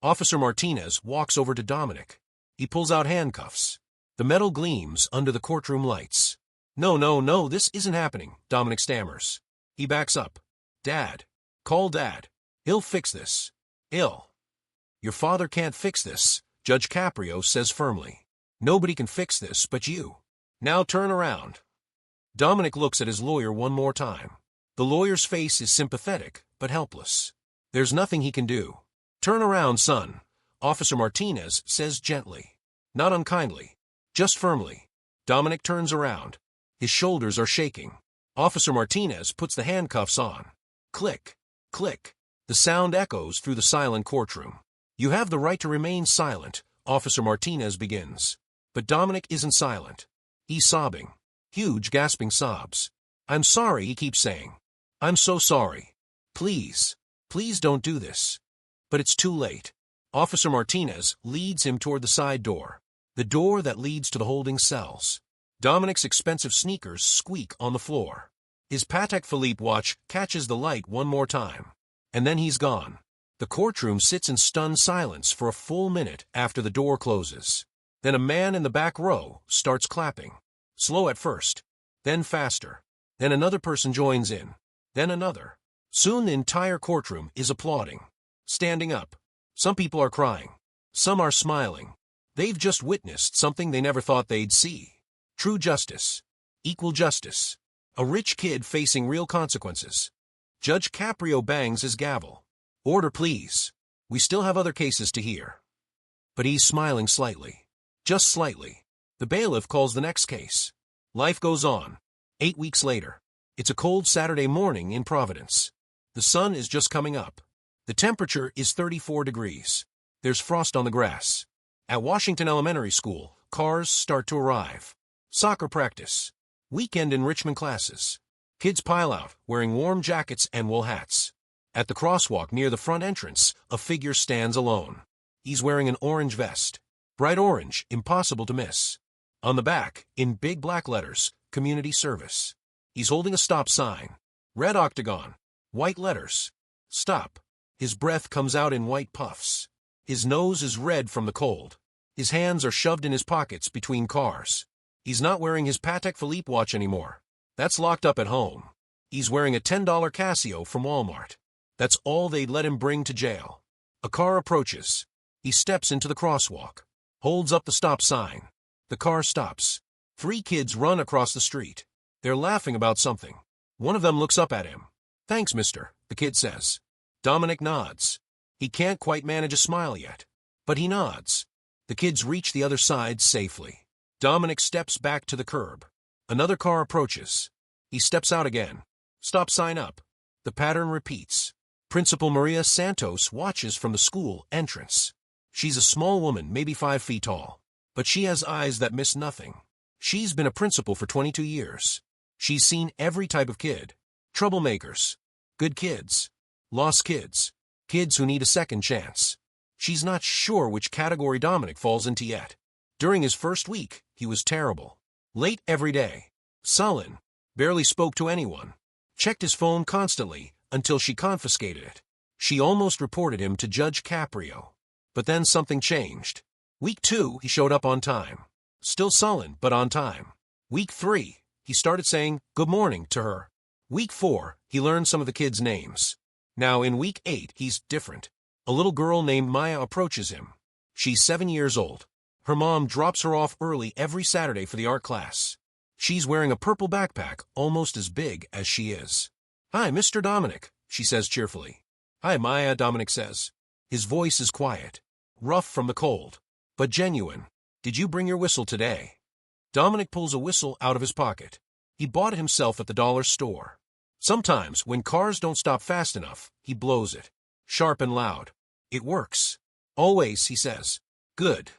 Officer Martinez walks over to Dominic. He pulls out handcuffs. The metal gleams under the courtroom lights. No, this isn't happening, Dominic stammers. He backs up. Dad. Call Dad. He'll fix this. Your father can't fix this, Judge Caprio says firmly. Nobody can fix this but you. Now turn around. Dominic looks at his lawyer one more time. The lawyer's face is sympathetic, but helpless. There's nothing he can do. Turn around, son, Officer Martinez says gently. Not unkindly, just firmly. Dominic turns around. His shoulders are shaking. Officer Martinez puts the handcuffs on. Click, click. The sound echoes through the silent courtroom. You have the right to remain silent, Officer Martinez begins. But Dominic isn't silent. He's sobbing. Huge gasping sobs. I'm sorry, he keeps saying. I'm so sorry. Please don't do this. But it's too late. Officer Martinez leads him toward the side door. The door that leads to the holding cells. Dominic's expensive sneakers squeak on the floor. His Patek Philippe watch catches the light one more time. And then he's gone. The courtroom sits in stunned silence for a full minute after the door closes. Then a man in the back row starts clapping. Slow at first, then faster. Then another person joins in. Then another. Soon the entire courtroom is applauding. Standing up. Some people are crying. Some are smiling. They've just witnessed something they never thought they'd see. True justice. Equal justice. A rich kid facing real consequences. Judge Caprio bangs his gavel. Order, please. We still have other cases to hear. But he's smiling slightly. Just slightly. The bailiff calls the next case. Life goes on. 8 weeks later. It's a cold Saturday morning in Providence. The sun is just coming up. The temperature is 34 degrees. There's frost on the grass. At Washington Elementary School, cars start to arrive. Soccer practice. Weekend enrichment classes. Kids pile out, wearing warm jackets and wool hats. At the crosswalk near the front entrance, a figure stands alone. He's wearing an orange vest. Bright orange, impossible to miss. On the back, in big black letters, community service. He's holding a stop sign. Red octagon. White letters. Stop. His breath comes out in white puffs. His nose is red from the cold. His hands are shoved in his pockets between cars. He's not wearing his Patek Philippe watch anymore. That's locked up at home. He's wearing a $10 Casio from Walmart. That's all they'd let him bring to jail. A car approaches. He steps into the crosswalk. Holds up the stop sign. The car stops. 3 kids run across the street. They're laughing about something. One of them looks up at him. "Thanks, mister," the kid says. Dominic nods. He can't quite manage a smile yet, but he nods. The kids reach the other side safely. Dominic steps back to the curb. Another car approaches. He steps out again. Stop sign up. The pattern repeats. Principal Maria Santos watches from the school entrance. She's a small woman, maybe 5 feet tall, but she has eyes that miss nothing. She's been a principal for 22 years. She's seen every type of kid. Troublemakers, good kids, lost kids, kids who need a second chance. She's not sure which category Dominic falls into yet. During his first week, he was terrible. Late every day. Sullen. Barely spoke to anyone. Checked his phone constantly until she confiscated it. She almost reported him to Judge Caprio. But then something changed. Week 2, he showed up on time. Still sullen, but on time. Week 3, he started saying good morning to her. Week 4, he learned some of the kids' names. Now in week 8, he's different. A little girl named Maya approaches him. She's 7 years old. Her mom drops her off early every Saturday for the art class. She's wearing a purple backpack almost as big as she is. "Hi, Mr. Dominic," she says cheerfully. "Hi, Maya," Dominic says. His voice is quiet, rough from the cold, but genuine. "Did you bring your whistle today?" Dominic pulls a whistle out of his pocket. He bought it himself at the dollar store. Sometimes, when cars don't stop fast enough, he blows it. Sharp and loud. It works. "Always," he says. "Good."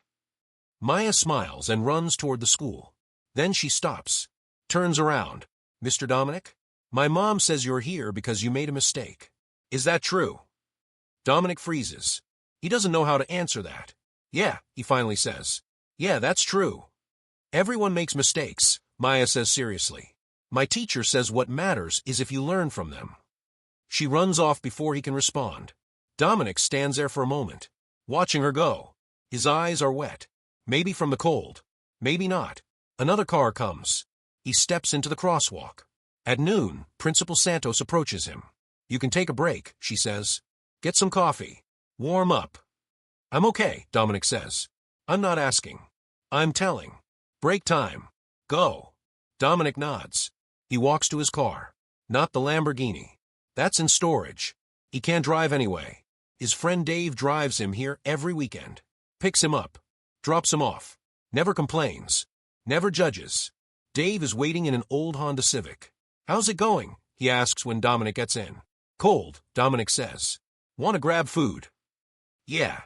Maya smiles and runs toward the school. Then she stops. Turns around. "Mr. Dominic? My mom says you're here because you made a mistake. Is that true?" Dominic freezes. He doesn't know how to answer that. "Yeah," he finally says. "Yeah, that's true." "Everyone makes mistakes," Maya says seriously. "My teacher says what matters is if you learn from them." She runs off before he can respond. Dominic stands there for a moment, watching her go. His eyes are wet. Maybe from the cold. Maybe not. Another car comes. He steps into the crosswalk. At noon, Principal Santos approaches him. "You can take a break," she says. "Get some coffee. Warm up." "I'm okay," Dominic says. "I'm not asking. I'm telling. Break time. Go." Dominic nods. He walks to his car. Not the Lamborghini. That's in storage. He can't drive anyway. His friend Dave drives him here every weekend. Picks him up. Drops him off. Never complains. Never judges. Dave is waiting in an old Honda Civic. "How's it going?" he asks when Dominic gets in. "Cold," Dominic says. "Want to grab food?" "Yeah."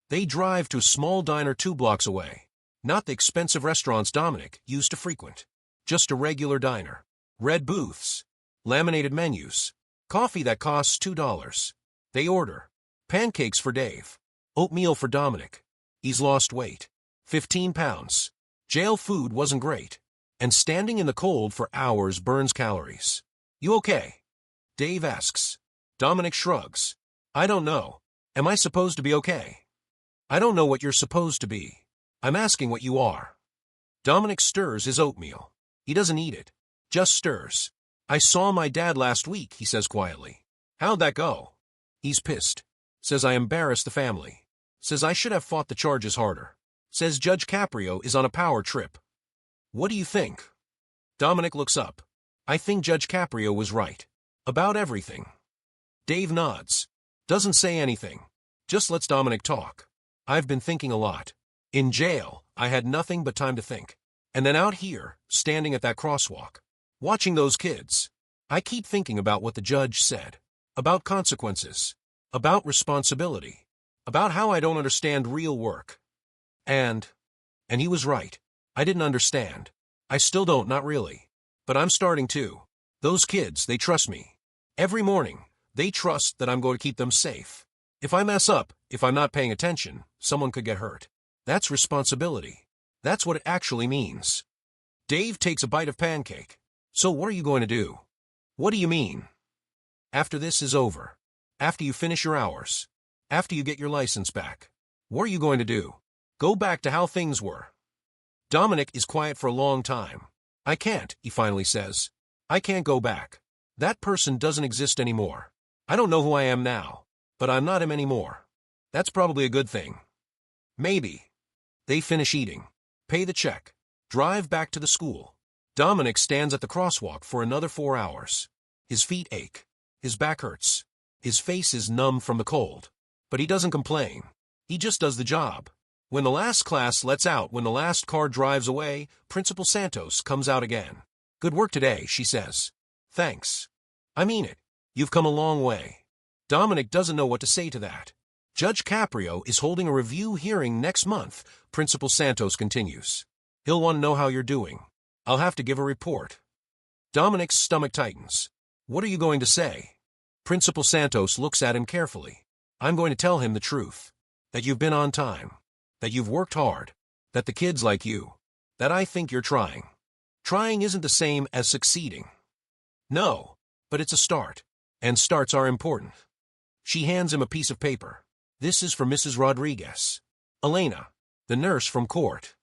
They drive to a small diner 2 blocks away. Not the expensive restaurants Dominic used to frequent. Just a regular diner. Red booths. Laminated menus. Coffee that costs $2. They order. Pancakes for Dave. Oatmeal for Dominic. He's lost weight. 15 pounds. Jail food wasn't great. And standing in the cold for hours burns calories. "You okay?" Dave asks. Dominic shrugs. "I don't know. Am I supposed to be okay?" "I don't know what you're supposed to be. I'm asking what you are." Dominic stirs his oatmeal. He doesn't eat it. Just stirs. "I saw my dad last week," he says quietly. "How'd that go?" He's pissed. Says I embarrassed the family. Says I should have fought the charges harder. Says Judge Caprio is on a power trip. "What do you think?" Dominic looks up. "I think Judge Caprio was right. About everything." Dave nods. Doesn't say anything. Just lets Dominic talk. "I've been thinking a lot. In jail, I had nothing but time to think. And then out here, standing at that crosswalk, watching those kids, I keep thinking about what the judge said. About consequences. About responsibility. About how I don't understand real work. And he was right. I didn't understand. I still don't, not really. But I'm starting to. Those kids, they trust me. Every morning, they trust that I'm going to keep them safe. If I mess up, if I'm not paying attention, someone could get hurt. That's responsibility. That's what it actually means." Dave takes a bite of pancake. So what are you going to do? What do you mean? After this is over. After you finish your hours. After you get your license back. What are you going to do? Go back to how things were. Dominic is quiet for a long time. I can't, he finally says. I can't go back. That person doesn't exist anymore. I don't know who I am now, but I'm not him anymore. That's probably a good thing. Maybe. They finish eating, pay the check, drive back to the school. Dominic stands at the crosswalk for another 4 hours. His feet ache. His back hurts. His face is numb from the cold. But he doesn't complain. He just does the job. When the last class lets out, when the last car drives away, Principal Santos comes out again. Good work today, she says. Thanks. I mean it. You've come a long way. Dominic doesn't know what to say to that. Judge Caprio is holding a review hearing next month, Principal Santos continues. He'll want to know how you're doing. I'll have to give a report. Dominic's stomach tightens. What are you going to say? Principal Santos looks at him carefully. I'm going to tell him the truth. That you've been on time. That you've worked hard. That the kids like you. That I think you're trying. Trying isn't the same as succeeding. No, but it's a start. And starts are important. She hands him a piece of paper. This is for Mrs. Rodriguez. Elena, the nurse from court.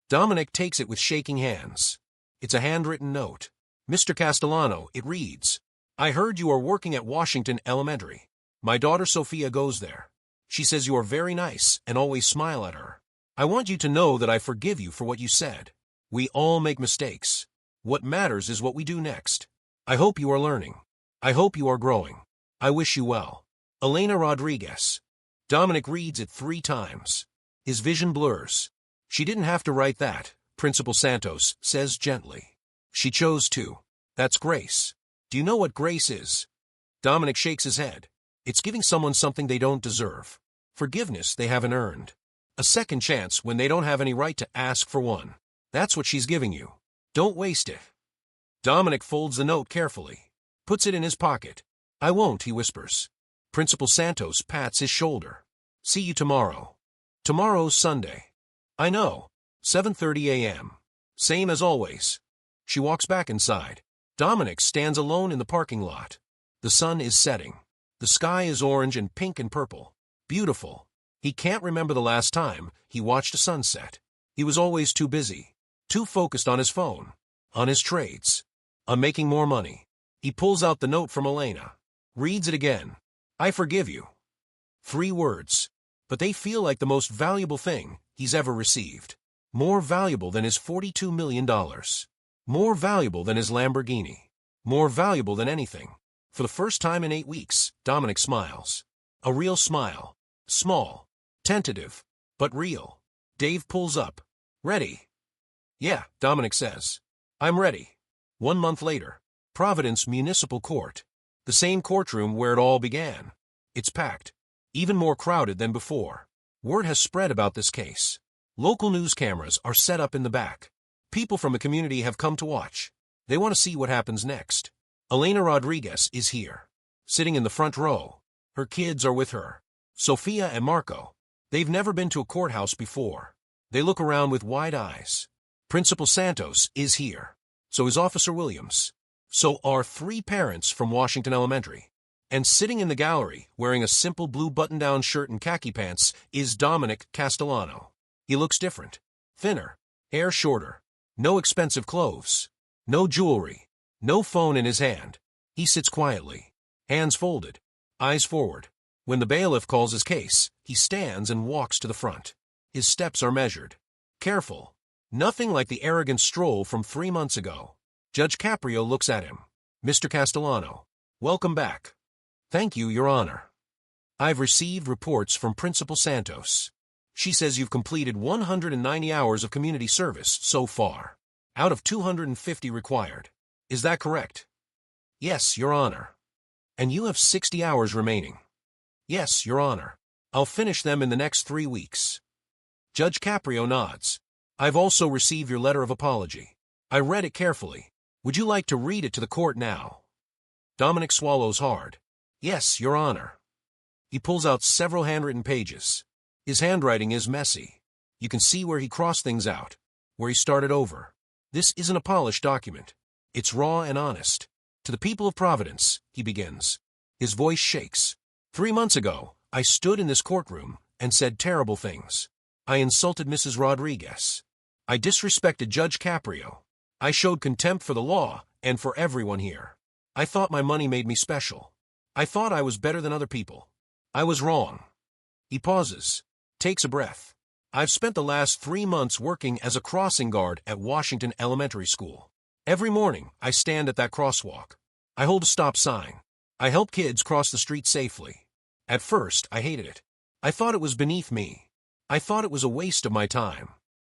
Dominic takes it with shaking hands. It's a handwritten note. Mr. Castellano, it reads, I heard you are working at Washington Elementary. My daughter Sophia goes there. She says you are very nice and always smile at her. I want you to know that I forgive you for what you said. We all make mistakes. What matters is what we do next. I hope you are learning. I hope you are growing. I wish you well. Elena Rodriguez. Dominic reads it 3 times. His vision blurs. She didn't have to write that, Principal Santos says gently. She chose to. That's grace. Do you know what grace is? Dominic shakes his head. It's giving someone something they don't deserve. Forgiveness they haven't earned. A second chance when they don't have any right to ask for one. That's what she's giving you. Don't waste it. Dominic folds the note carefully. Puts it in his pocket. I won't, he whispers. Principal Santos pats his shoulder. See you tomorrow. Tomorrow's Sunday. I know. 7:30 a.m. Same as always. She walks back inside. Dominic stands alone in the parking lot. The sun is setting. The sky is orange and pink and purple. Beautiful. He can't remember the last time he watched a sunset. He was always too busy. Too focused on his phone. On his trades. On making more money. He pulls out the note from Elena. Reads it again. I forgive you. 3 words. But they feel like the most valuable thing he's ever received. More valuable than his $42 million. More valuable than his Lamborghini. More valuable than anything. For the first time in 8 weeks, Dominic smiles. A real smile. Small. Tentative. But real. Dave pulls up. Ready? Yeah, Dominic says. I'm ready. 1 month later. Providence Municipal Court. The same courtroom where it all began. It's packed. Even more crowded than before. Word has spread about this case. Local news cameras are set up in the back. People from the community have come to watch. They want to see what happens next. Elena Rodriguez is here. Sitting in the front row. Her kids are with her. Sophia and Marco. They've never been to a courthouse before. They look around with wide eyes. Principal Santos is here. So is Officer Williams. So are 3 parents from Washington Elementary. And sitting in the gallery, wearing a simple blue button-down shirt and khaki pants, is Dominic Castellano. He looks different. Thinner. Hair shorter. No expensive clothes. No jewelry. No phone in his hand. He sits quietly. Hands folded. Eyes forward. When the bailiff calls his case, he stands and walks to the front. His steps are measured. Careful. Nothing like the arrogant stroll from 3 months ago. Judge Caprio looks at him. Mr. Castellano. Welcome back. Thank you, Your Honor. I've received reports from Principal Santos. She says you've completed 190 hours of community service so far, out of 250 required. Is that correct? Yes, Your Honor. And you have 60 hours remaining. Yes, Your Honor. I'll finish them in the next 3 weeks. Judge Caprio nods. I've also received your letter of apology. I read it carefully. Would you like to read it to the court now? Dominic swallows hard. Yes, Your Honor. He pulls out several handwritten pages. His handwriting is messy. You can see where he crossed things out, where he started over. This isn't a polished document. It's raw and honest. To the people of Providence, he begins. His voice shakes. 3 months ago, I stood in this courtroom and said terrible things. I insulted Mrs. Rodriguez. I disrespected Judge Caprio. I showed contempt for the law and for everyone here. I thought my money made me special. I thought I was better than other people. I was wrong. He pauses, takes a breath. I've spent the last 3 months working as a crossing guard at Washington Elementary School. Every morning, I stand at that crosswalk. I hold a stop sign. I help kids cross the street safely. At first, I hated it. I thought it was beneath me. I thought it was a waste of my time.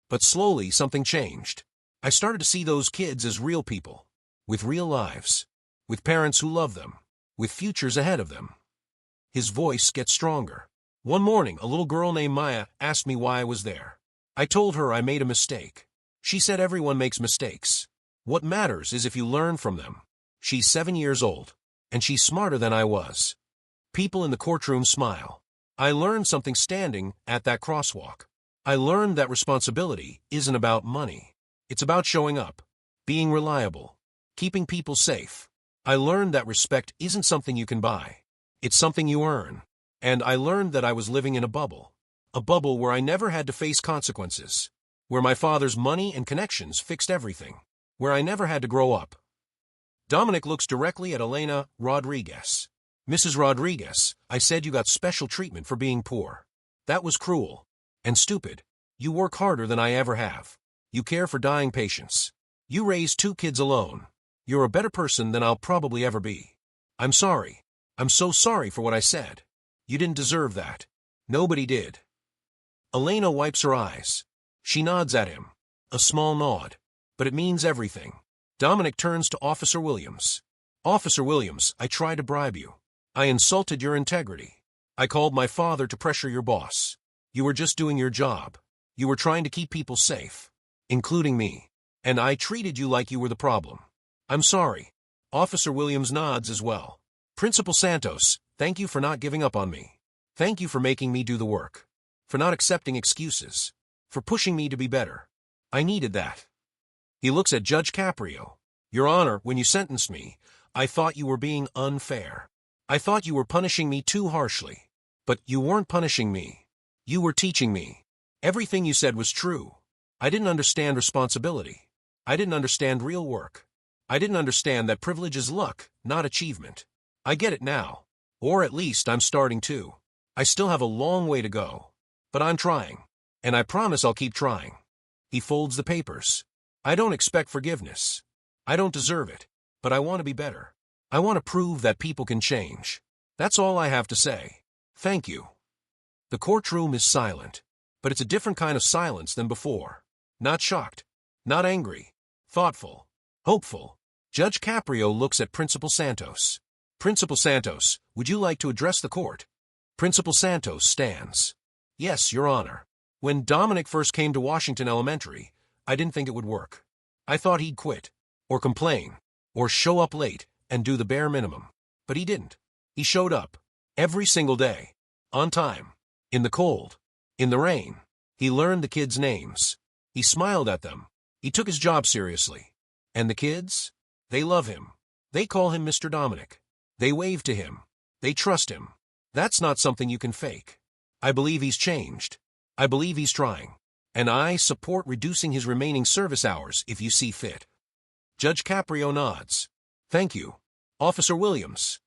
But slowly, something changed. I started to see those kids as real people, with real lives, with parents who love them, with futures ahead of them. His voice gets stronger. One morning, a little girl named Maya asked me why I was there. I told her I made a mistake. She said everyone makes mistakes. What matters is if you learn from them. She's 7 years old, and she's smarter than I was. People in the courtroom smile. I learned something standing at that crosswalk. I learned that responsibility isn't about money. It's about showing up, being reliable, keeping people safe. I learned that respect isn't something you can buy. It's something you earn. And I learned that I was living in a bubble where I never had to face consequences, where my father's money and connections fixed everything, where I never had to grow up. Dominic looks directly at Elena Rodriguez. Mrs. Rodriguez, I said you got special treatment for being poor. That was cruel and stupid. You work harder than I ever have. You care for dying patients. You raised 2 kids alone. You're a better person than I'll probably ever be. I'm sorry. I'm so sorry for what I said. You didn't deserve that. Nobody did. Elena wipes her eyes. She nods at him. A small nod. But it means everything. Dominic turns to Officer Williams. Officer Williams, I tried to bribe you. I insulted your integrity. I called my father to pressure your boss. You were just doing your job. You were trying to keep people safe, including me. And I treated you like you were the problem. I'm sorry. Officer Williams nods as well. Principal Santos, thank you for not giving up on me. Thank you for making me do the work. For not accepting excuses. For pushing me to be better. I needed that. He looks at Judge Caprio. Your Honor, when you sentenced me, I thought you were being unfair. I thought you were punishing me too harshly. But you weren't punishing me. You were teaching me. Everything you said was true. I didn't understand responsibility. I didn't understand real work. I didn't understand that privilege is luck, not achievement. I get it now. Or at least I'm starting to. I still have a long way to go. But I'm trying. And I promise I'll keep trying. He folds the papers. I don't expect forgiveness. I don't deserve it. But I want to be better. I want to prove that people can change. That's all I have to say. Thank you. The courtroom is silent. But it's a different kind of silence than before. Not shocked. Not angry. Thoughtful. Hopeful. Judge Caprio looks at Principal Santos. Principal Santos, would you like to address the court? Principal Santos stands. Yes, Your Honor. When Dominic first came to Washington Elementary, I didn't think it would work. I thought he'd quit, or complain, or show up late and do the bare minimum. But he didn't. He showed up. Every single day. On time. In the cold. In the rain. He learned the kids' names. He smiled at them. He took his job seriously. And the kids? They love him. They call him Mr. Dominic. They wave to him. They trust him. That's not something you can fake. I believe he's changed. I believe he's trying. And I support reducing his remaining service hours if you see fit. Judge Caprio nods. Thank you. Officer Williams.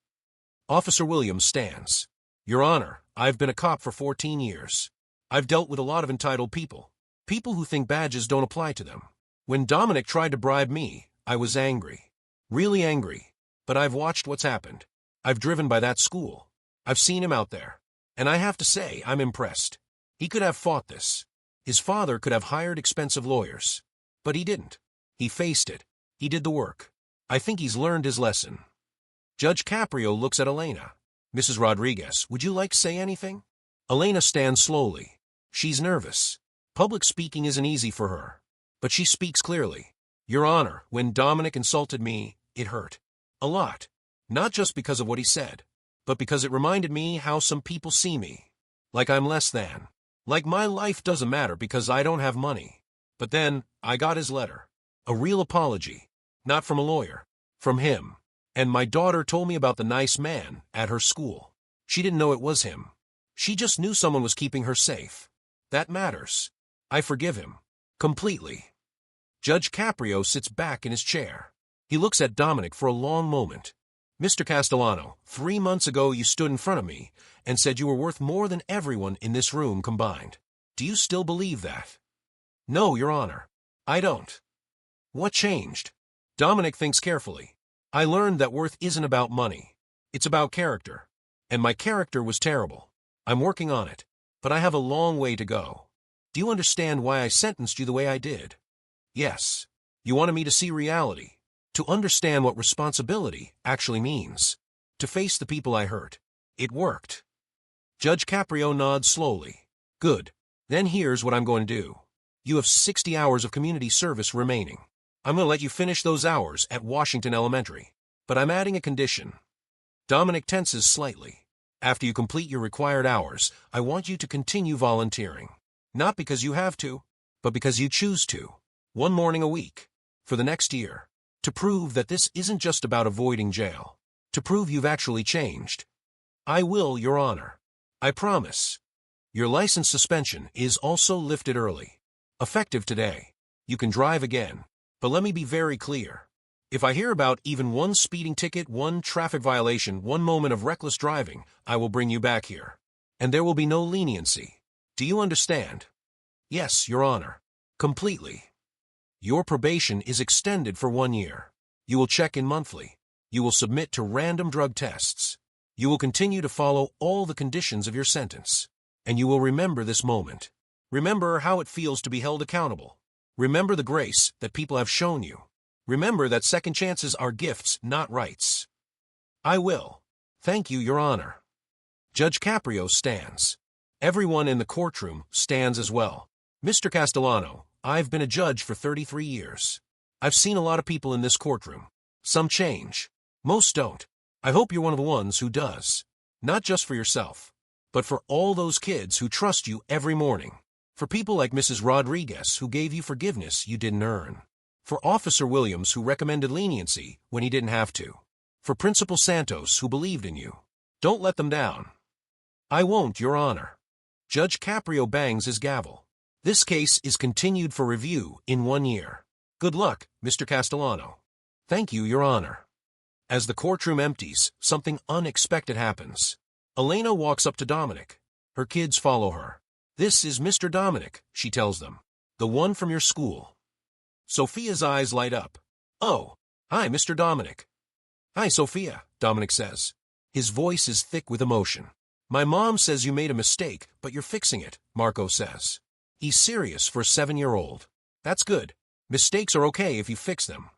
Officer Williams stands. Your Honor, I've been a cop for 14 years. I've dealt with a lot of entitled people. People who think badges don't apply to them. When Dominic tried to bribe me, I was angry. Really angry. But I've watched what's happened. I've driven by that school. I've seen him out there. And I have to say, I'm impressed. He could have fought this. His father could have hired expensive lawyers. But he didn't. He faced it. He did the work. I think he's learned his lesson. Judge Caprio looks at Elena. Mrs. Rodriguez, would you like to say anything? Elena stands slowly. She's nervous. Public speaking isn't easy for her. But she speaks clearly. Your Honor, when Dominic insulted me, it hurt. A lot. Not just because of what he said, but because it reminded me how some people see me. Like I'm less than. Like my life doesn't matter because I don't have money. But then, I got his letter. A real apology. Not from a lawyer. From him. And my daughter told me about the nice man at her school. She didn't know it was him. She just knew someone was keeping her safe. That matters. I forgive him. Completely. Judge Caprio sits back in his chair. He looks at Dominic for a long moment. Mr. Castellano, 3 months ago you stood in front of me and said you were worth more than everyone in this room combined. Do you still believe that? No, Your Honor. I don't. What changed? Dominic thinks carefully. I learned that worth isn't about money. It's about character. And my character was terrible. I'm working on it. But I have a long way to go. Do you understand why I sentenced you the way I did? Yes. You wanted me to see reality. To understand what responsibility actually means. To face the people I hurt. It worked. Judge Caprio nods slowly. Good. Then here's what I'm going to do. You have 60 hours of community service remaining. I'm going to let you finish those hours at Washington Elementary. But I'm adding a condition. Dominic tenses slightly. After you complete your required hours, I want you to continue volunteering. Not because you have to, but because you choose to. 1 morning a week. For the next year. To prove that this isn't just about avoiding jail. To prove you've actually changed. I will, Your Honor. I promise. Your license suspension is also lifted early. Effective today. You can drive again. But let me be very clear. If I hear about even 1 speeding ticket, 1 traffic violation, 1 moment of reckless driving, I will bring you back here. And there will be no leniency. Do you understand? Yes, Your Honor. Completely. Your probation is extended for 1 year. You will check in monthly. You will submit to random drug tests. You will continue to follow all the conditions of your sentence. And you will remember this moment. Remember how it feels to be held accountable. Remember the grace that people have shown you. Remember that second chances are gifts, not rights. I will. Thank you, Your Honor. Judge Caprio stands. Everyone in the courtroom stands as well. Mr. Castellano, I've been a judge for 33 years. I've seen a lot of people in this courtroom. Some change. Most don't. I hope you're one of the ones who does. Not just for yourself, but for all those kids who trust you every morning. For people like Mrs. Rodriguez who gave you forgiveness you didn't earn. For Officer Williams who recommended leniency when he didn't have to. For Principal Santos who believed in you. Don't let them down. I won't, Your Honor. Judge Caprio bangs his gavel. This case is continued for review in 1 year. Good luck, Mr. Castellano. Thank you, Your Honor. As the courtroom empties, something unexpected happens. Elena walks up to Dominic. Her kids follow her. This is Mr. Dominic, she tells them. The one from your school. Sophia's eyes light up. Oh, hi, Mr. Dominic. Hi, Sophia, Dominic says. His voice is thick with emotion. My mom says you made a mistake, but you're fixing it, Marco says. He's serious for a 7-year-old. That's good. Mistakes are okay if you fix them.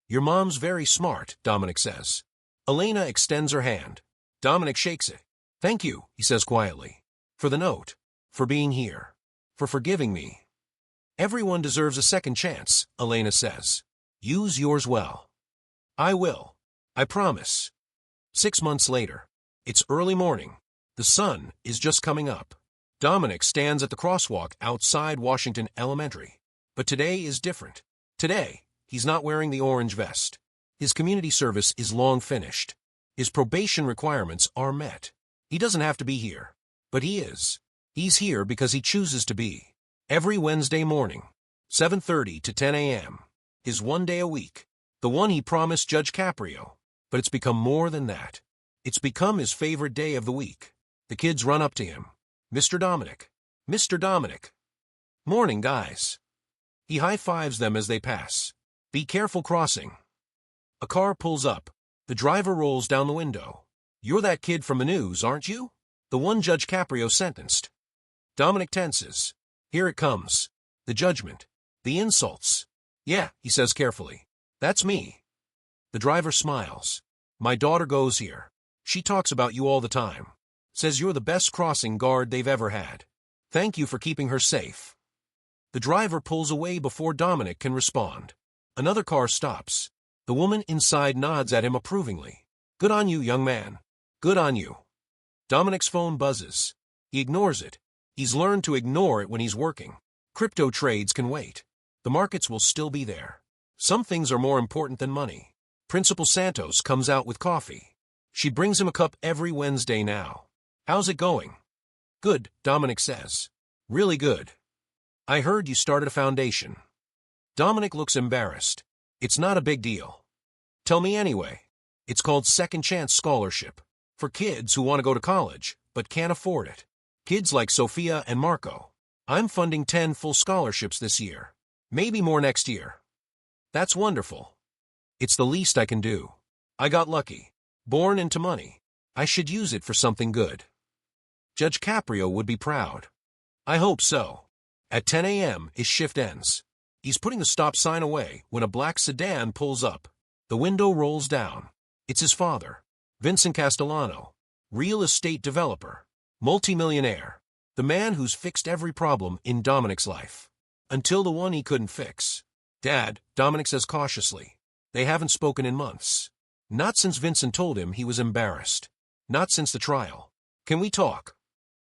Your mom's very smart, Dominic says. Elena extends her hand. Dominic shakes it. Thank you, he says quietly. For the note. For being here. For forgiving me. Everyone deserves a second chance, Elena says. Use yours well. I will. I promise. 6 months later. It's early morning. The sun is just coming up. Dominic stands at the crosswalk outside Washington Elementary. But today is different. Today, he's not wearing the orange vest. His community service is long finished. His probation requirements are met. He doesn't have to be here. But he is. He's here because he chooses to be. Every Wednesday morning, 7:30 to 10 a.m. His 1 day a week. The one he promised Judge Caprio. But it's become more than that. It's become his favorite day of the week. The kids run up to him. Mr. Dominic. Mr. Dominic. Morning, guys. He high-fives them as they pass. Be careful crossing. A car pulls up. The driver rolls down the window. You're that kid from the news, aren't you? The one Judge Caprio sentenced. Dominic tenses. Here it comes. The judgment. The insults. Yeah, he says carefully. That's me. The driver smiles. My daughter goes here. She talks about you all the time. Says you're the best crossing guard they've ever had. Thank you for keeping her safe. The driver pulls away before Dominic can respond. Another car stops. The woman inside nods at him approvingly. Good on you, young man. Good on you. Dominic's phone buzzes. He ignores it. He's learned to ignore it when he's working. Crypto trades can wait. The markets will still be there. Some things are more important than money. Principal Santos comes out with coffee. She brings him a cup every Wednesday now. How's it going? Good, Dominic says. Really good. I heard you started a foundation. Dominic looks embarrassed. It's not a big deal. Tell me anyway. It's called Second Chance Scholarship. For kids who want to go to college, but can't afford it. Kids like Sophia and Marco. I'm funding 10 full scholarships this year. Maybe more next year. That's wonderful. It's the least I can do. I got lucky. Born into money. I should use it for something good. Judge Caprio would be proud. I hope so. At 10 a.m. his shift ends. He's putting the stop sign away when a black sedan pulls up. The window rolls down. It's his father, Vincent Castellano, real estate developer, multimillionaire, the man who's fixed every problem in Dominic's life. Until the one he couldn't fix. Dad, Dominic says cautiously. They haven't spoken in months. Not since Vincent told him he was embarrassed. Not since the trial. Can we talk?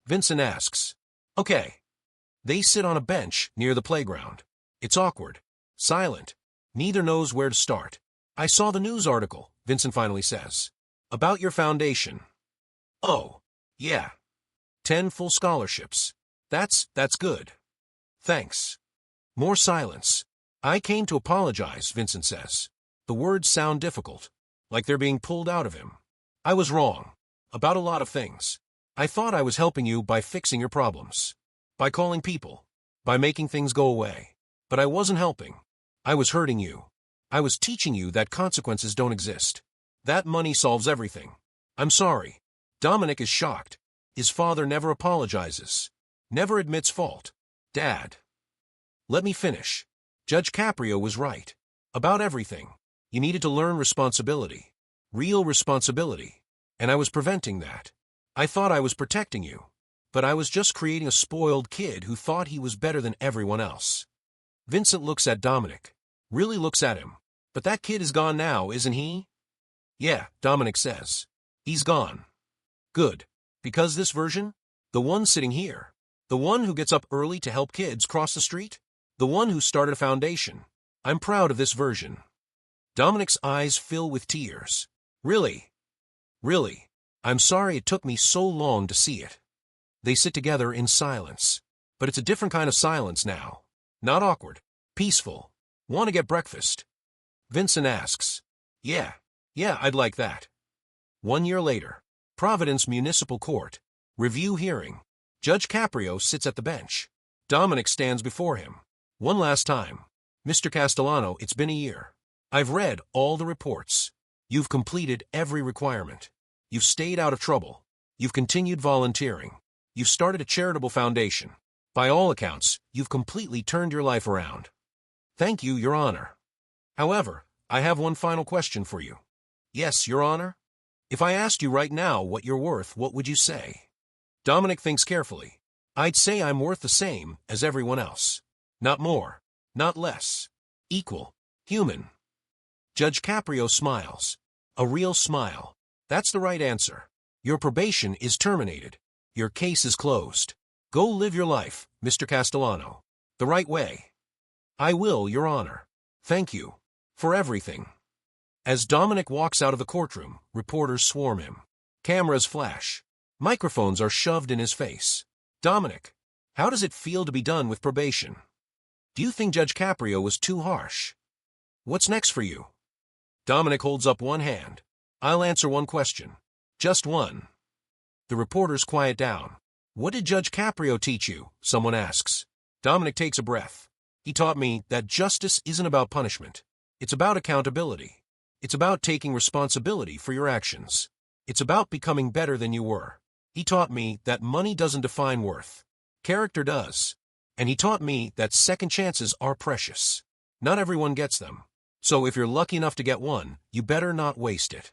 Vincent asks. Okay. They sit on a bench near the playground. It's awkward. Silent. Neither knows where to start. I saw the news article, Vincent finally says. About your foundation. Oh, yeah. 10 full scholarships. That's good. Thanks. More silence. I came to apologize, Vincent says. The words sound difficult, like they're being pulled out of him. I was wrong. About a lot of things. I thought I was helping you by fixing your problems. By calling people. By making things go away. But I wasn't helping. I was hurting you. I was teaching you that consequences don't exist. That money solves everything. I'm sorry. Dominic is shocked. His father never apologizes. Never admits fault. Dad. Let me finish. Judge Caprio was right. About everything. You needed to learn responsibility. Real responsibility. And I was preventing that. I thought I was protecting you. But I was just creating a spoiled kid who thought he was better than everyone else. Vincent looks at Dominic. Really looks at him. But that kid is gone now, isn't he? Yeah, Dominic says. He's gone. Good. Because this version? The one sitting here. The one who gets up early to help kids cross the street? The one who started a foundation. I'm proud of this version. Dominic's eyes fill with tears. Really? Really? I'm sorry it took me so long to see it. They sit together in silence. But it's a different kind of silence now. Not awkward. Peaceful. Want to get breakfast? Vincent asks. Yeah, I'd like that. 1 year later. Providence Municipal Court. Review hearing. Judge Caprio sits at the bench. Dominic stands before him. One last time. Mr. Castellano, it's been a year. I've read all the reports. You've completed every requirement. You've stayed out of trouble. You've continued volunteering. You've started a charitable foundation. By all accounts, you've completely turned your life around. Thank you, Your Honor. However, I have one final question for you. Yes, Your Honor? If I asked you right now what you're worth, what would you say? Dominic thinks carefully. I'd say I'm worth the same as everyone else. Not more. Not less. Equal. Human. Judge Caprio smiles. A real smile. That's the right answer. Your probation is terminated. Your case is closed. Go live your life, Mr. Castellano. The right way. I will, Your Honor. Thank you. For everything. As Dominic walks out of the courtroom, reporters swarm him. Cameras flash. Microphones are shoved in his face. Dominic, how does it feel to be done with probation? Do you think Judge Caprio was too harsh? What's next for you? Dominic holds up one hand. I'll answer one question. Just one. The reporters quiet down. What did Judge Caprio teach you? Someone asks. Dominic takes a breath. He taught me that justice isn't about punishment. It's about accountability. It's about taking responsibility for your actions. It's about becoming better than you were. He taught me that money doesn't define worth. Character does. And he taught me that second chances are precious. Not everyone gets them. So if you're lucky enough to get one, you better not waste it.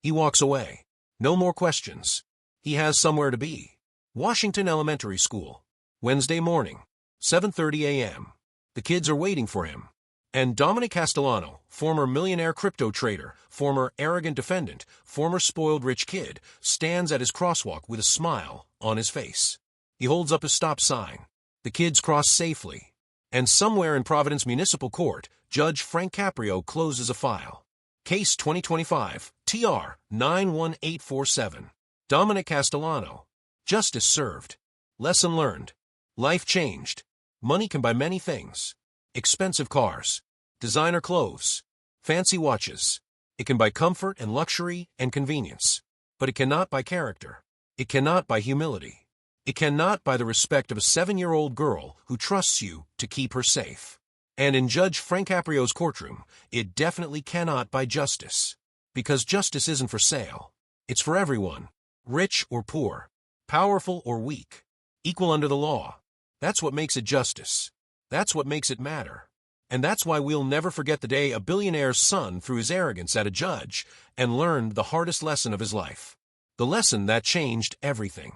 He walks away. No more questions. He has somewhere to be. Washington Elementary School. Wednesday morning. 7:30 a.m. The kids are waiting for him. And Dominic Castellano, former millionaire crypto trader, former arrogant defendant, former spoiled rich kid, stands at his crosswalk with a smile on his face. He holds up his stop sign. The kids cross safely. And somewhere in Providence Municipal Court, Judge Frank Caprio closes a file. Case 2025, TR 91847. Dominic Castellano. Justice served. Lesson learned. Life changed. Money can buy many things. Expensive cars. Designer clothes. Fancy watches. It can buy comfort and luxury and convenience. But it cannot buy character. It cannot buy humility. It cannot buy the respect of a 7-year-old girl who trusts you to keep her safe. And in Judge Frank Caprio's courtroom, it definitely cannot buy justice. Because justice isn't for sale. It's for everyone, rich or poor, powerful or weak, equal under the law. That's what makes it justice. That's what makes it matter. And that's why we'll never forget the day a billionaire's son threw his arrogance at a judge and learned the hardest lesson of his life. The lesson that changed everything.